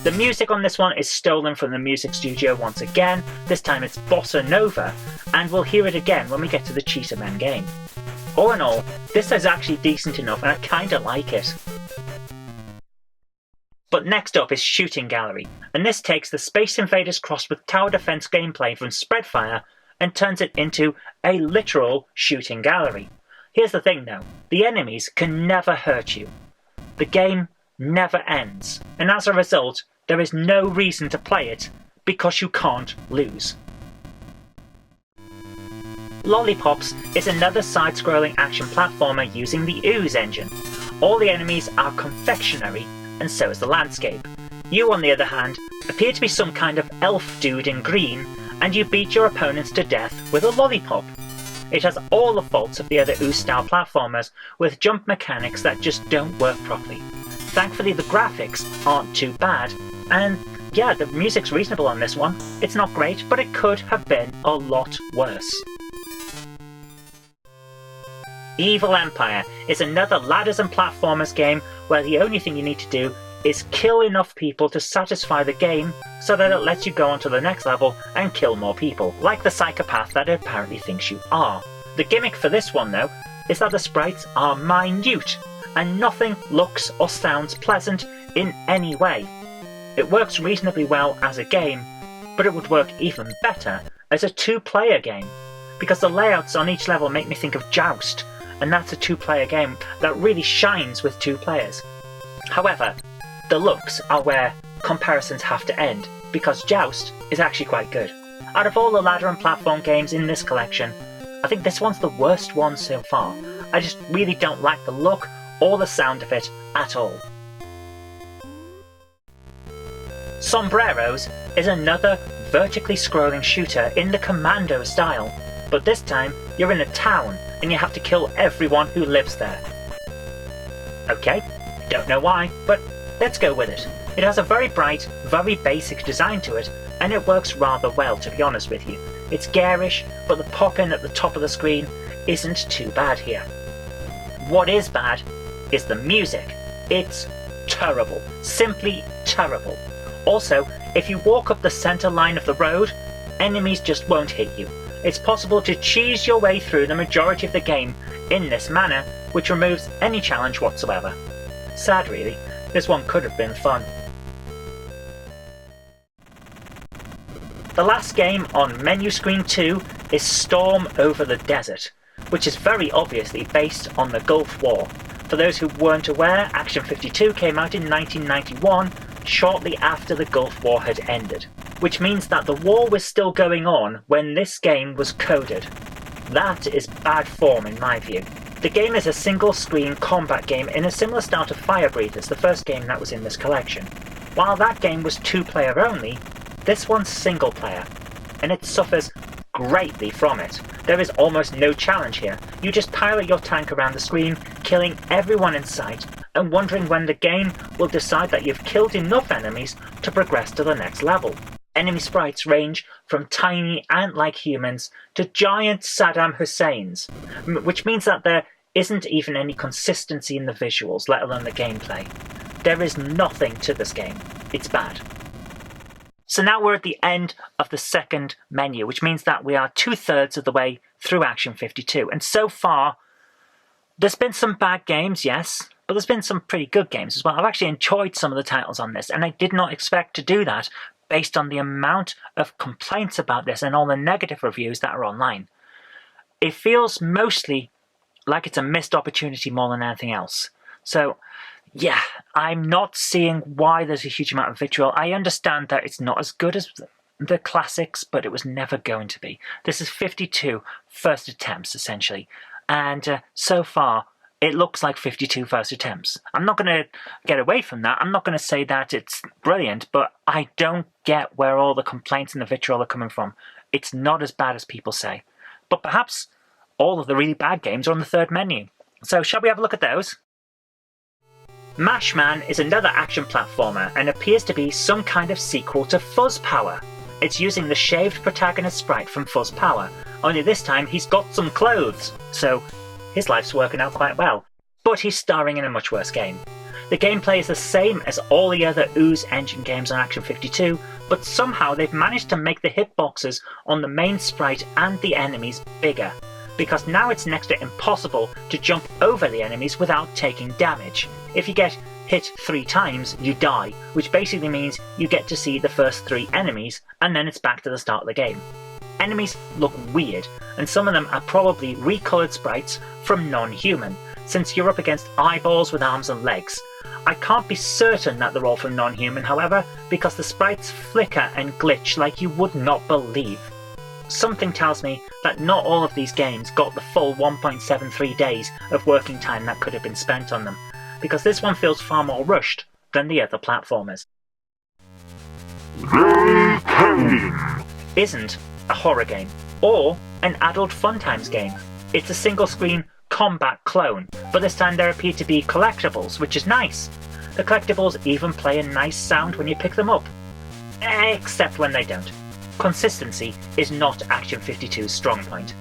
The music on this one is stolen from the music studio once again. This time it's Bossa Nova, and we'll hear it again when we get to the Cheetah Man game. All in all, this is actually decent enough and I kinda like it. But next up is Shooting Gallery, and this takes the Space Invaders crossed with tower defense gameplay from Spreadfire and turns it into a literal shooting gallery. Here's the thing though, the enemies can never hurt you. The game never ends, and as a result, there is no reason to play it because you can't lose. Lollipops is another side-scrolling action platformer using the Ooze engine. All the enemies are confectionery, and so is the landscape. You, on the other hand, appear to be some kind of elf dude in green, and you beat your opponents to death with a lollipop. It has all the faults of the other Ooze-style platformers, with jump mechanics that just don't work properly. Thankfully, the graphics aren't too bad, and yeah, the music's reasonable on this one. It's not great, but it could have been a lot worse. Evil Empire is another ladders and platformers game where the only thing you need to do is kill enough people to satisfy the game so that it lets you go on to the next level and kill more people, like the psychopath that it apparently thinks you are. The gimmick for this one though is that the sprites are minute and nothing looks or sounds pleasant in any way. It works reasonably well as a game, but it would work even better as a 2-player game, because the layouts on each level make me think of Joust, and that's a 2-player game that really shines with 2 players. However, the looks are where comparisons have to end, because Joust is actually quite good. Out of all the ladder and platform games in this collection, I think this one's the worst one so far. I just really don't like the look or the sound of it at all. Sombreros is another vertically scrolling shooter in the Commando style, but this time you're in a town and you have to kill everyone who lives there. Okay, don't know why, but let's go with it. It has a very bright, very basic design to it, and it works rather well, to be honest with you. It's garish, but the pop-in at the top of the screen isn't too bad here. What is bad is the music. It's terrible. Simply terrible. Also, if you walk up the centre line of the road, enemies just won't hit you. It's possible to cheese your way through the majority of the game in this manner, which removes any challenge whatsoever. Sad really, this one could have been fun. The last game on menu screen 2 is Storm Over the Desert, which is very obviously based on the Gulf War. For those who weren't aware, Action 52 came out in 1991, shortly after the Gulf War had ended, which means that the war was still going on when this game was coded. That is bad form in my view. The game is a single-screen combat game in a similar style to Fire Breathers, the first game that was in this collection. While that game was two-player only, this one's single-player, and it suffers greatly from it. There is almost no challenge here. You just pilot your tank around the screen, killing everyone in sight, and wondering when the game will decide that you've killed enough enemies to progress to the next level. Enemy sprites range from tiny ant-like humans to giant Saddam Husseins, which means that there isn't even any consistency in the visuals, let alone the gameplay. There is nothing to this game. It's bad. So now we're at the end of the second menu, which means that we are 2/3 of the way through Action 52. And so far, there's been some bad games, yes, but there's been some pretty good games as well. I've actually enjoyed some of the titles on this, and I did not expect to do that based on the amount of complaints about this and all the negative reviews that are online. It feels mostly like it's a missed opportunity more than anything else. So, yeah, I'm not seeing why there's a huge amount of vitriol. I understand that it's not as good as the classics, but it was never going to be. This is 52 first attempts, essentially. And so far, it looks like 52 first attempts. I'm not going to get away from that. I'm not going to say that it's brilliant, but I don't get where all the complaints and the vitriol are coming from. It's not as bad as people say. But perhaps all of the really bad games are on the third menu. So shall we have a look at those? Mashman is another action platformer and appears to be some kind of sequel to Fuzz Power. It's using the shaved protagonist sprite from Fuzz Power, only this time he's got some clothes, so his life's working out quite well. But he's starring in a much worse game. The gameplay is the same as all the other Ooze engine games on Action 52, but somehow they've managed to make the hitboxes on the main sprite and the enemies bigger, because now it's next to impossible to jump over the enemies without taking damage. If you get hit 3 times, you die, which basically means you get to see the first 3 enemies, and then it's back to the start of the game. Enemies look weird, and some of them are probably recoloured sprites from non-human, since you're up against eyeballs with arms and legs. I can't be certain that they're all from non-human, however, because the sprites flicker and glitch like you would not believe. Something tells me that not all of these games got the full 1.73 days of working time that could have been spent on them, because this one feels far more rushed than the other platformers. They came! Isn't a horror game, or an adult fun times game. It's a single screen combat clone, but this time there appear to be collectibles, which is nice. The collectibles even play a nice sound when you pick them up. Except when they don't. Consistency is not Action 52's strong point.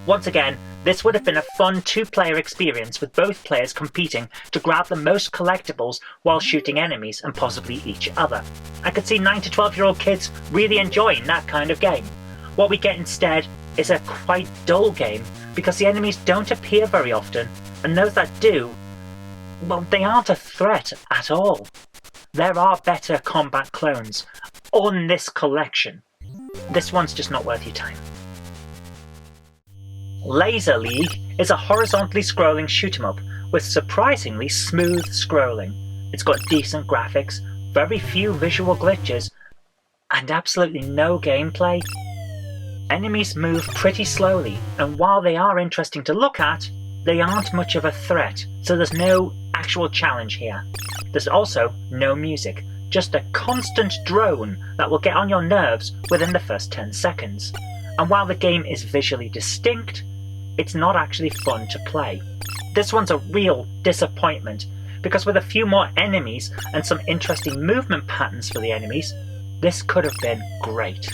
Once again, this would have been a fun 2-player experience with both players competing to grab the most collectibles while shooting enemies and possibly each other. I could see 9 to 12-year-old kids really enjoying that kind of game. What we get instead is a quite dull game because the enemies don't appear very often, and those that do, well, they aren't a threat at all. There are better combat clones on this collection. This one's just not worth your time. Laser League is a horizontally scrolling shoot-'em-up with surprisingly smooth scrolling. It's got decent graphics, very few visual glitches, and absolutely no gameplay. Enemies move pretty slowly, and while they are interesting to look at, they aren't much of a threat, so there's no actual challenge here. There's also no music, just a constant drone that will get on your nerves within the first 10 seconds. And while the game is visually distinct, it's not actually fun to play. This one's a real disappointment, because with a few more enemies and some interesting movement patterns for the enemies, this could have been great.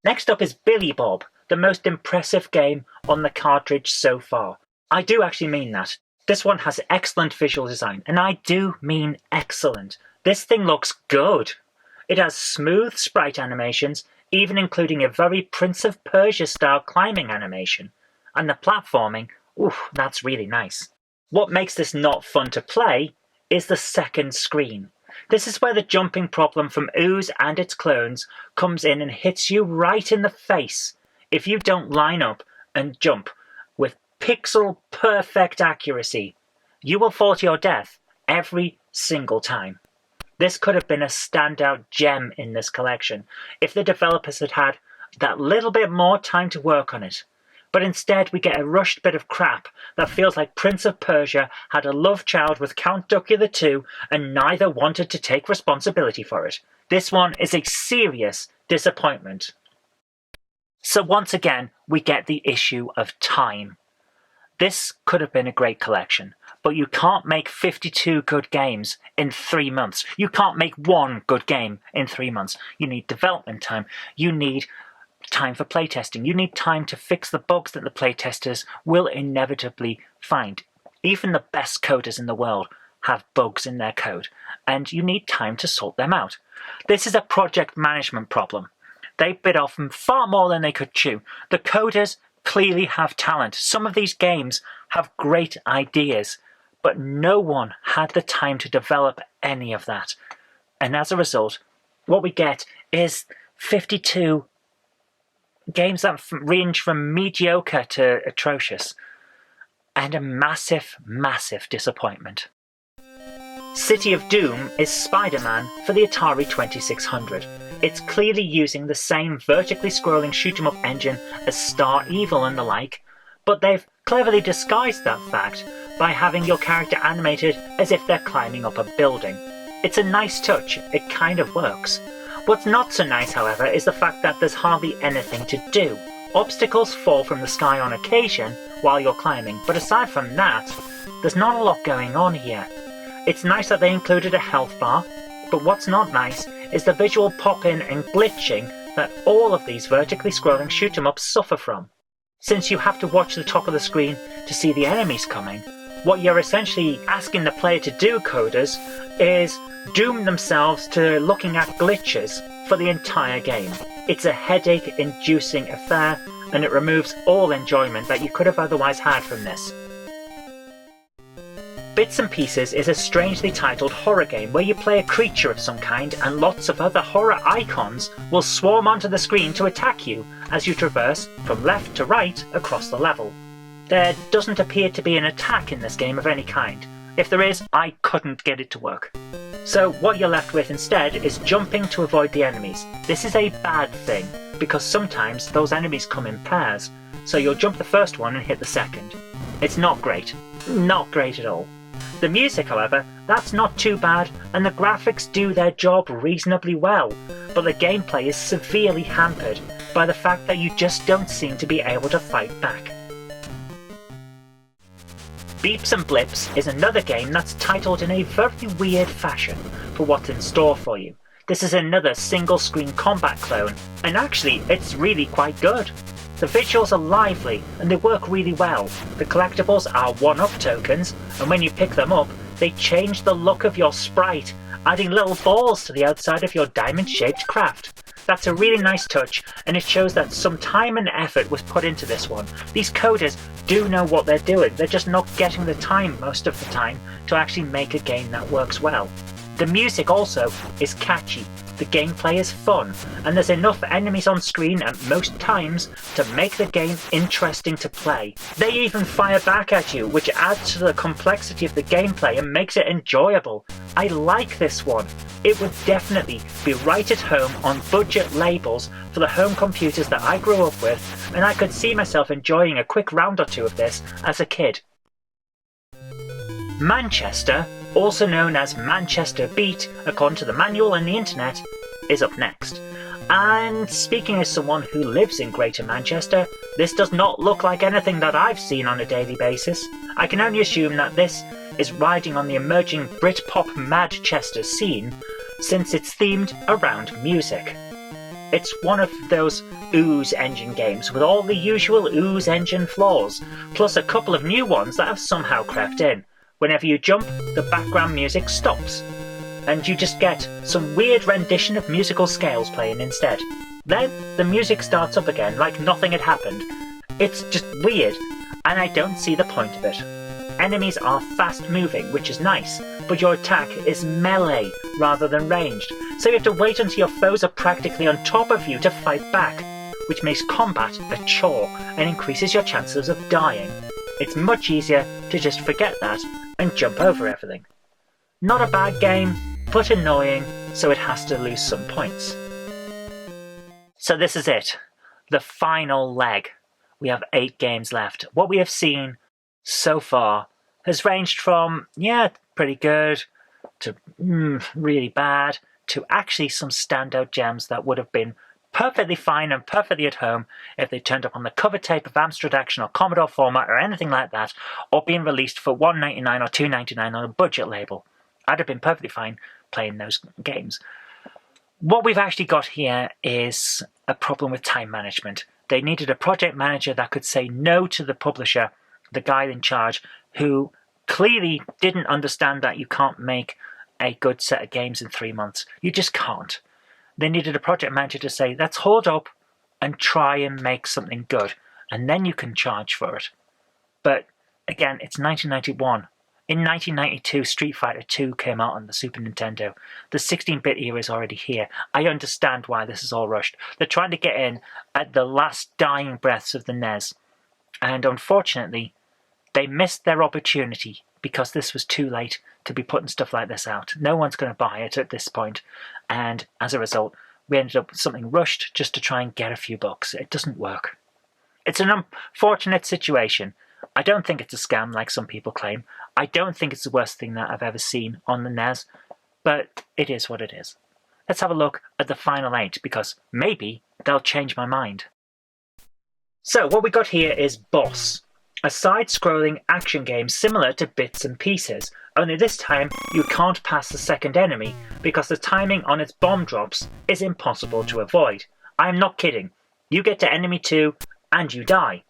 Next up is Billy Bob, the most impressive game on the cartridge so far. I do actually mean that. This one has excellent visual design, and I do mean excellent. This thing looks good. It has smooth sprite animations, even including a very Prince of Persia style climbing animation. And the platforming, oof, that's really nice. What makes this not fun to play is the second screen. This is where the jumping problem from Ooze and its clones comes in and hits you right in the face if you don't line up and jump with pixel perfect accuracy. You will fall to your death every single time. This could have been a standout gem in this collection if the developers had had that little bit more time to work on it. But instead we get a rushed bit of crap that feels like Prince of Persia had a love child with Count Duckula II and neither wanted to take responsibility for it. This one is a serious disappointment. So once again, we get the issue of time. This could have been a great collection, but you can't make 52 good games in 3 months. You can't make one good game in 3 months. You need development time. You need time for playtesting. You need time to fix the bugs that the playtesters will inevitably find. Even the best coders in the world have bugs in their code, and you need time to sort them out. This is a project management problem. They bit off far more than they could chew. The coders clearly have talent. Some of these games have great ideas, but no one had the time to develop any of that. And as a result, what we get is 52 games that range from mediocre to atrocious, and a massive, massive disappointment. City of Doom is Spider-Man for the Atari 2600. It's clearly using the same vertically scrolling shoot-'em-up engine as Star Evil and the like, but they've cleverly disguised that fact by having your character animated as if they're climbing up a building. It's a nice touch, it kind of works. What's not so nice, however, is the fact that there's hardly anything to do. Obstacles fall from the sky on occasion while you're climbing, but aside from that, there's not a lot going on here. It's nice that they included a health bar, but what's not nice is the visual pop-in and glitching that all of these vertically scrolling shoot-'em-ups suffer from. Since you have to watch the top of the screen to see the enemies coming, what you're essentially asking the player to do, coders, is doom themselves to looking at glitches for the entire game. It's a headache-inducing affair, and it removes all enjoyment that you could have otherwise had from this. Bits and Pieces is a strangely titled horror game where you play a creature of some kind and lots of other horror icons will swarm onto the screen to attack you as you traverse from left to right across the level. There doesn't appear to be an attack in this game of any kind. If there is, I couldn't get it to work. So what you're left with instead is jumping to avoid the enemies. This is a bad thing, because sometimes those enemies come in pairs, so you'll jump the first one and hit the second. It's not great. Not great at all. The music, however, that's not too bad, and the graphics do their job reasonably well, but the gameplay is severely hampered by the fact that you just don't seem to be able to fight back. Beeps and Blips is another game that's titled in a very weird fashion for what's in store for you. This is another single-screen combat clone, and actually it's really quite good. The visuals are lively and they work really well. The collectibles are one-up tokens, and when you pick them up, they change the look of your sprite, adding little balls to the outside of your diamond-shaped craft. That's a really nice touch, and it shows that some time and effort was put into this one. These coders do know what they're doing, they're just not getting the time most of the time to actually make a game that works well. The music also is catchy, the gameplay is fun, and there's enough enemies on screen at most times to make the game interesting to play. They even fire back at you, which adds to the complexity of the gameplay and makes it enjoyable. I like this one. It would definitely be right at home on budget labels for the home computers that I grew up with, and I could see myself enjoying a quick round or two of this as a kid. Manchester, also known as Manchester Beat according to the manual and the internet, is up next. And speaking as someone who lives in Greater Manchester, this does not look like anything that I've seen on a daily basis. I can only assume that this is riding on the emerging Britpop Manchester scene, since it's themed around music. It's one of those Ooze engine games with all the usual Ooze engine flaws, plus a couple of new ones that have somehow crept in. Whenever you jump, the background music stops, and you just get some weird rendition of musical scales playing instead. Then the music starts up again like nothing had happened. It's just weird, and I don't see the point of it. Enemies are fast moving, which is nice, but your attack is melee rather than ranged, so you have to wait until your foes are practically on top of you to fight back, which makes combat a chore and increases your chances of dying. It's much easier to just forget that and jump over everything. Not a bad game, but annoying, so it has to lose some points. So this is it, the final leg. We have 8 games left. What we have seen so far has ranged from, yeah, pretty good, to really bad, to actually some standout gems that would have been perfectly fine and perfectly at home if they turned up on the cover tape of Amstrad Action or Commodore format or anything like that, or being released for $1.99 or $2.99 on a budget label. I'd have been perfectly fine playing those games. What we've actually got here is a problem with time management. They needed a project manager that could say no to the publisher, the guy in charge, who clearly didn't understand that you can't make a good set of games in 3 months. You just can't. They needed a project manager to say, let's hold up and try and make something good, and then you can charge for it. But again, it's 1991. In 1992, Street Fighter II came out on the Super Nintendo. The 16-bit era is already here. I understand why this is all rushed. They're trying to get in at the last dying breaths of the NES. And unfortunately, they missed their opportunity because this was too late to be putting stuff like this out. No one's going to buy it at this point. And as a result, we ended up with something rushed just to try and get a few bucks. It doesn't work. It's an unfortunate situation. I don't think it's a scam like some people claim. I don't think it's the worst thing that I've ever seen on the NES, but it is what it is. Let's have a look at the final 8, because maybe they'll change my mind. So what we got here is Boss, a side-scrolling action game similar to Bits and Pieces, only this time you can't pass the second enemy because the timing on its bomb drops is impossible to avoid. I am not kidding. You get to enemy 2 and you die.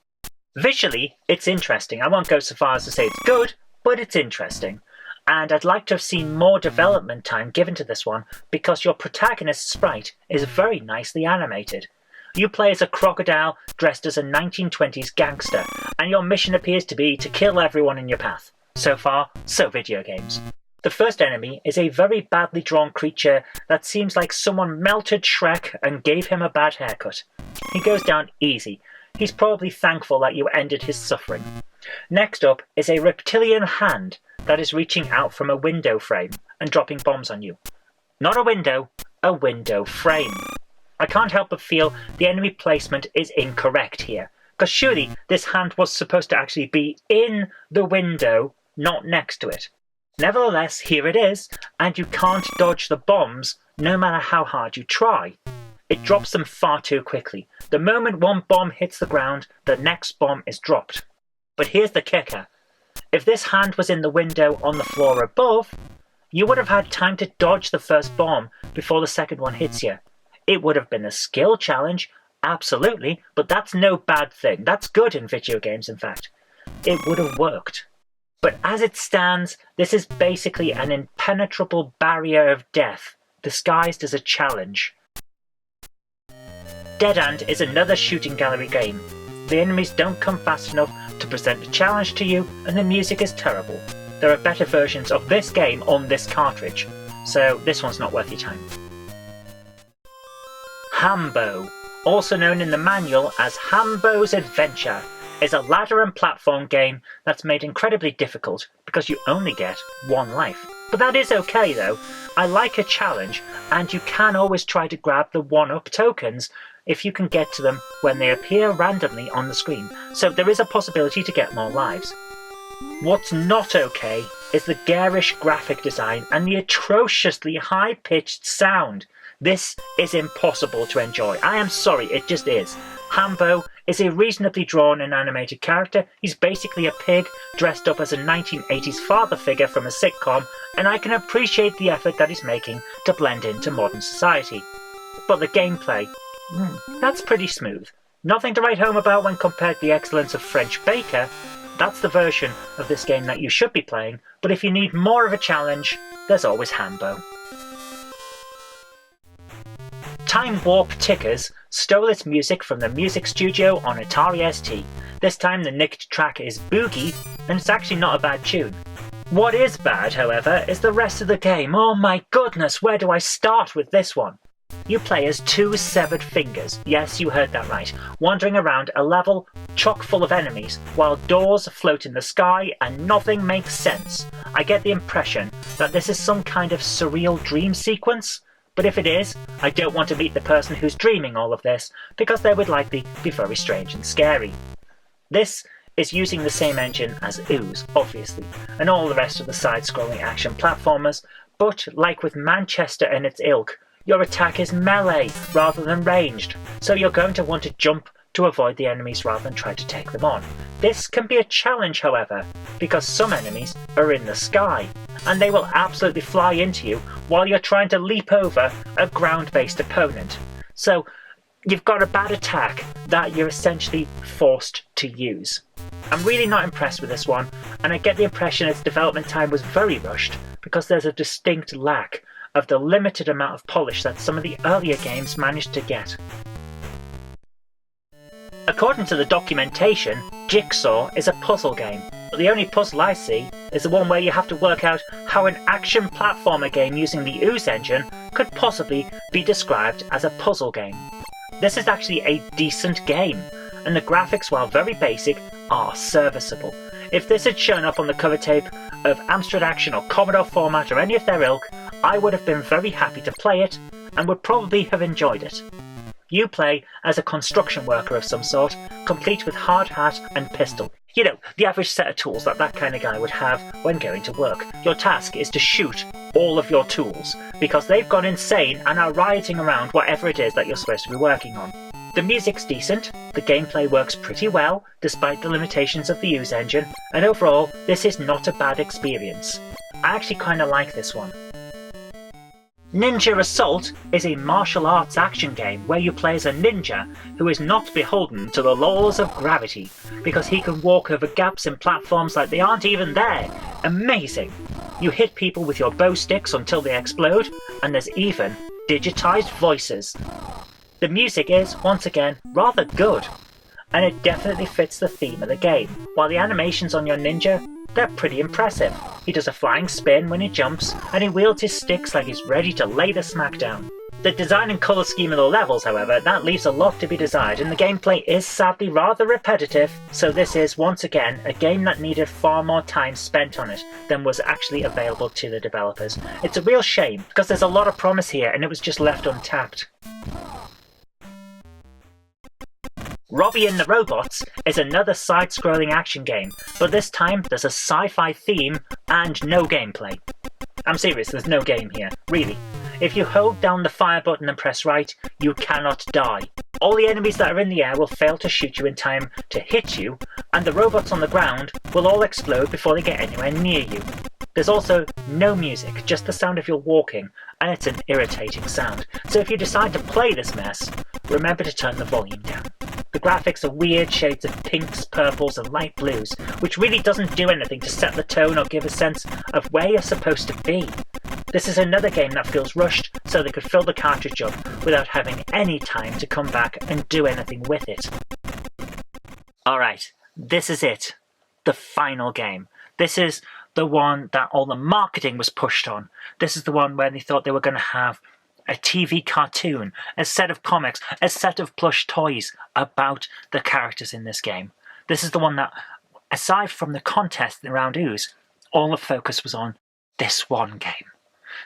Visually, it's interesting. I won't go so far as to say it's good, but it's interesting. And I'd like to have seen more development time given to this one because your protagonist's sprite is very nicely animated. You play as a crocodile dressed as a 1920s gangster, and your mission appears to be to kill everyone in your path. So far, so video games. The first enemy is a very badly drawn creature that seems like someone melted Shrek and gave him a bad haircut. He goes down easy. He's probably thankful that you ended his suffering. Next up is a reptilian hand that is reaching out from a window frame and dropping bombs on you. Not a window frame. I can't help but feel the enemy placement is incorrect here, because surely this hand was supposed to actually be in the window, not next to it. Nevertheless, here it is, and you can't dodge the bombs no matter how hard you try. It drops them far too quickly. The moment one bomb hits the ground, the next bomb is dropped. But here's the kicker. If this hand was in the window on the floor above, you would have had time to dodge the first bomb before the second one hits you. It would have been a skill challenge, absolutely, but that's no bad thing. That's good in video games, in fact. It would have worked. But as it stands, this is basically an impenetrable barrier of death, disguised as a challenge. Dead End is another shooting gallery game. The enemies don't come fast enough to present a challenge to you, and the music is terrible. There are better versions of this game on this cartridge, so this one's not worth your time. Hambo, also known in the manual as Hambo's Adventure, is a ladder and platform game that's made incredibly difficult because you only get one life. But that is okay though. I like a challenge, and you can always try to grab the 1-up tokens if you can get to them when they appear randomly on the screen, so there is a possibility to get more lives. What's not okay is the garish graphic design and the atrociously high-pitched sound. This is impossible to enjoy. I am sorry, it just is. Hambo is a reasonably drawn and animated character. He's basically a pig dressed up as a 1980s father figure from a sitcom, and I can appreciate the effort that he's making to blend into modern society. But the gameplay That's pretty smooth. Nothing to write home about when compared to the excellence of French Baker. That's the version of this game that you should be playing, but if you need more of a challenge, there's always Hambo. Time Warp Tickers stole its music from the music studio on Atari ST. This time the nicked track is Boogie, and it's actually not a bad tune. What is bad, however, is the rest of the game. Oh my goodness, where do I start with this one? You play as two severed fingers, yes, you heard that right, wandering around a level chock full of enemies, while doors float in the sky and nothing makes sense. I get the impression that this is some kind of surreal dream sequence, but if it is, I don't want to meet the person who's dreaming all of this, because they would likely be very strange and scary. This is using the same engine as Ooze, obviously, and all the rest of the side-scrolling action platformers, but like with Manchester and its ilk, your attack is melee rather than ranged, so you're going to want to jump to avoid the enemies rather than try to take them on. This can be a challenge, however, because some enemies are in the sky, and they will absolutely fly into you while you're trying to leap over a ground-based opponent. So you've got a bad attack that you're essentially forced to use. I'm really not impressed with this one, and I get the impression its development time was very rushed because there's a distinct lack of the limited amount of polish that some of the earlier games managed to get. According to the documentation, Jigsaw is a puzzle game, but the only puzzle I see is the one where you have to work out how an action platformer game using the Ooze engine could possibly be described as a puzzle game. This is actually a decent game, and the graphics, while very basic, are serviceable. If this had shown up on the cover tape of Amstrad Action or Commodore Format or any of their ilk, I would have been very happy to play it and would probably have enjoyed it. You play as a construction worker of some sort, complete with hard hat and pistol. You know, the average set of tools that kind of guy would have when going to work. Your task is to shoot all of your tools, because they've gone insane and are rioting around whatever it is that you're supposed to be working on. The music's decent, the gameplay works pretty well, despite the limitations of the Ooze engine, and overall, this is not a bad experience. I actually kind of like this one. Ninja Assault is a martial arts action game where you play as a ninja who is not beholden to the laws of gravity, because he can walk over gaps in platforms like they aren't even there. Amazing! You hit people with your bow sticks until they explode, and there's even digitized voices. The music is, once again, rather good, and it definitely fits the theme of the game, while the animations on your ninja, they're pretty impressive. He does a flying spin when he jumps, and he wields his sticks like he's ready to lay the smack down. The design and colour scheme of the levels, however, that leaves a lot to be desired, and the gameplay is sadly rather repetitive, so this is, once again, a game that needed far more time spent on it than was actually available to the developers. It's a real shame, because there's a lot of promise here, and it was just left untapped. Robbie and the Robots is another side-scrolling action game, but this time there's a sci-fi theme and no gameplay. I'm serious, there's no game here, really. If you hold down the fire button and press right, you cannot die. All the enemies that are in the air will fail to shoot you in time to hit you, and the robots on the ground will all explode before they get anywhere near you. There's also no music, just the sound of your walking, and it's an irritating sound. So if you decide to play this mess, remember to turn the volume down. The graphics are weird shades of pinks, purples and light blues, which really doesn't do anything to set the tone or give a sense of where you're supposed to be. This is another game that feels rushed, so they could fill the cartridge up without having any time to come back and do anything with it. Alright, this is it. The final game. This is the one that all the marketing was pushed on. This is the one where they thought they were going to have a TV cartoon, a set of comics, a set of plush toys about the characters in this game. This is the one that, aside from the contest around Ooze, all the focus was on this one game.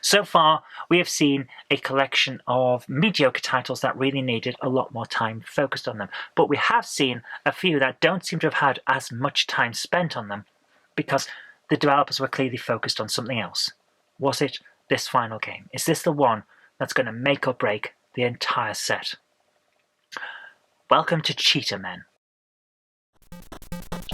So far, we have seen a collection of mediocre titles that really needed a lot more time focused on them, but we have seen a few that don't seem to have had as much time spent on them, because the developers were clearly focused on something else. Was it this final game? Is this the one that's going to make or break the entire set? Welcome to Cheetah Men.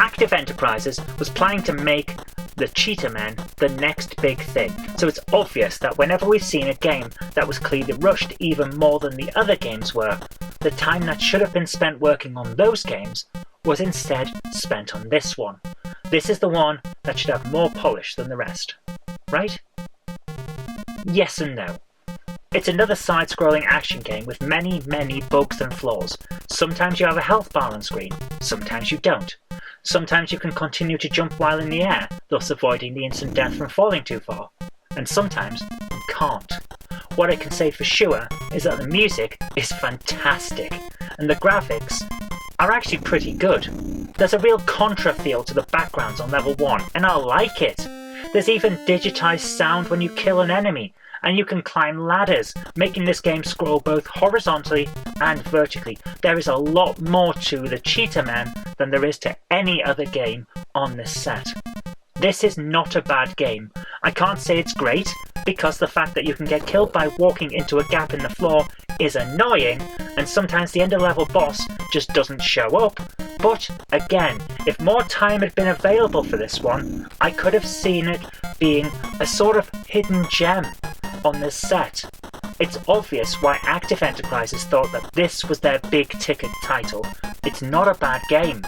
Active Enterprises was planning to make the Cheetah Men the next big thing, so it's obvious that whenever we've seen a game that was clearly rushed even more than the other games were, the time that should have been spent working on those games was instead spent on this one. This is the one that should have more polish than the rest. Right? Yes and no. It's another side-scrolling action game with many, many bugs and flaws. Sometimes you have a health bar on screen, sometimes you don't. Sometimes you can continue to jump while in the air, thus avoiding the instant death from falling too far. And sometimes you can't. What I can say for sure is that the music is fantastic, and the graphics are actually pretty good. There's a real contra feel to the backgrounds on level 1, and I like it. There's even digitized sound when you kill an enemy, and you can climb ladders, making this game scroll both horizontally and vertically. There is a lot more to the Cheetah Men than there is to any other game on this set. This is not a bad game. I can't say it's great, because the fact that you can get killed by walking into a gap in the floor is annoying, and sometimes the end of level boss just doesn't show up. But again, if more time had been available for this one, I could have seen it being a sort of hidden gem on this set. It's obvious why Active Enterprises thought that this was their big ticket title. It's not a bad game.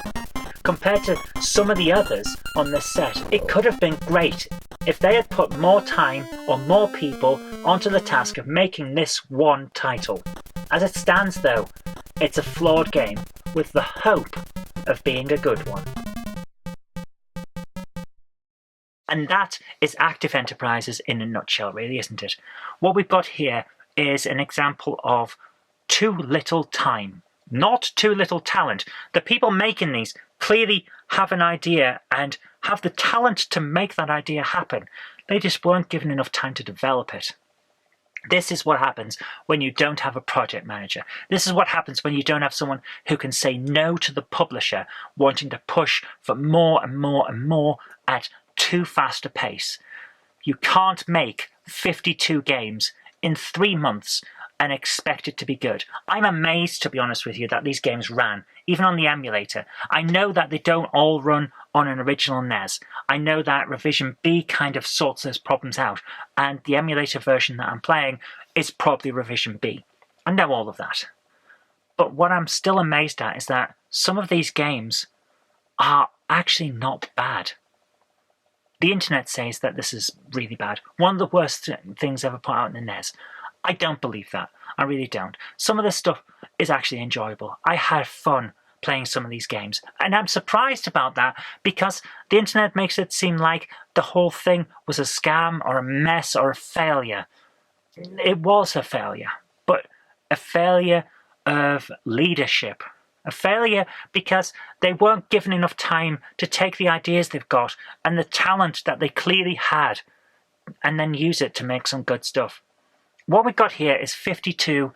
Compared to some of the others on this set, it could have been great if they had put more time or more people onto the task of making this one title. As it stands though, it's a flawed game with the hope of being a good one. And that is Active Enterprises in a nutshell, really, isn't it? What we've got here is an example of too little time, not too little talent. The people making these clearly have an idea and have the talent to make that idea happen. They just weren't given enough time to develop it. This is what happens when you don't have a project manager. This is what happens when you don't have someone who can say no to the publisher wanting to push for more and more and more at too fast a pace. You can't make 52 games in 3 months and expect it to be good. I'm amazed, to be honest with you, that these games ran, even on the emulator. I know that they don't all run on an original NES. I know that Revision B kind of sorts those problems out, and the emulator version that I'm playing is probably Revision B. I know all of that. But what I'm still amazed at is that some of these games are actually not bad. The internet says that this is really bad. One of the worst things ever put out in the NES. I don't believe that. I really don't. Some of this stuff is actually enjoyable. I had fun playing some of these games. And I'm surprised about that because the internet makes it seem like the whole thing was a scam or a mess or a failure. It was a failure, but a failure of leadership. A failure because they weren't given enough time to take the ideas they've got and the talent that they clearly had and then use it to make some good stuff. What we've got here is 52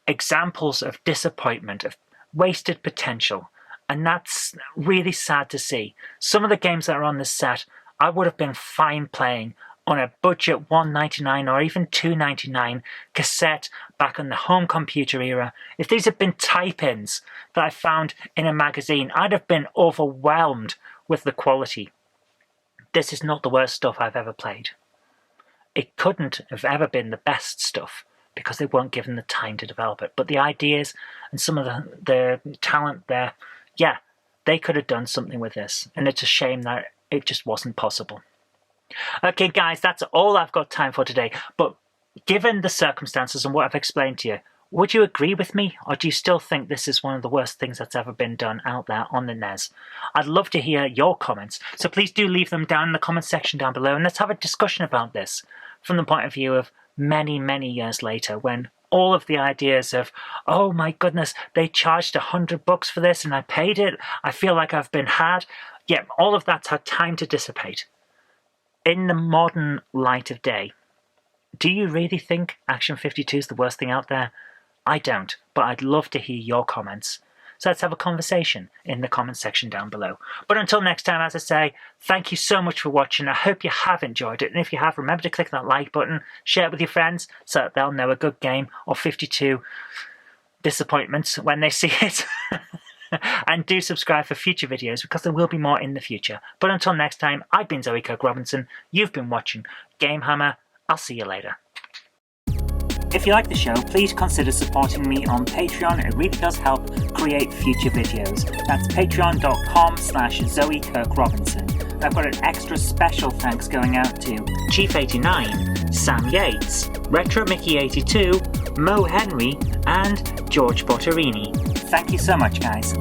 examples of disappointment, of wasted potential, and that's really sad to see. Some of the games that are on this set I would have been fine playing on a budget $1.99 or even $2.99 cassette back on the home computer era. If these had been type-ins that I found in a magazine, I'd have been overwhelmed with the quality. This is not the worst stuff I've ever played. It couldn't have ever been the best stuff because they weren't given the time to develop it. But the ideas and some of the talent there, yeah, they could have done something with this. And it's a shame that it just wasn't possible. Okay, guys, that's all I've got time for today. But given the circumstances and what I've explained to you, would you agree with me? Or do you still think this is one of the worst things that's ever been done out there on the NES? I'd love to hear your comments. So please do leave them down in the comment section down below. And let's have a discussion about this from the point of view of many, many years later when all of the ideas of, oh my goodness, they charged $100 for this and I paid it. I feel like I've been had. Yeah, all of that's had time to dissipate. In the modern light of day, do you really think Action 52 is the worst thing out there? I don't, but I'd love to hear your comments. So let's have a conversation in the comment section down below. But until next time, as I say, thank you so much for watching. I hope you have enjoyed it. And if you have, remember to click that like button, share it with your friends so that they'll know a good game or 52 disappointments when they see it. And do subscribe for future videos because there will be more in the future. But until next time, I've been Zoe Kirk Robinson. You've been watching GameHammer. I'll see you later. If you like the show, please consider supporting me on Patreon. It really does help create future videos. That's patreon.com/Zoe Kirk Robinson. And I've got an extra special thanks going out to Chief89, Sam Yates, Retro Mickey 82, Mo Henry, and George Porterini. Thank you so much, guys.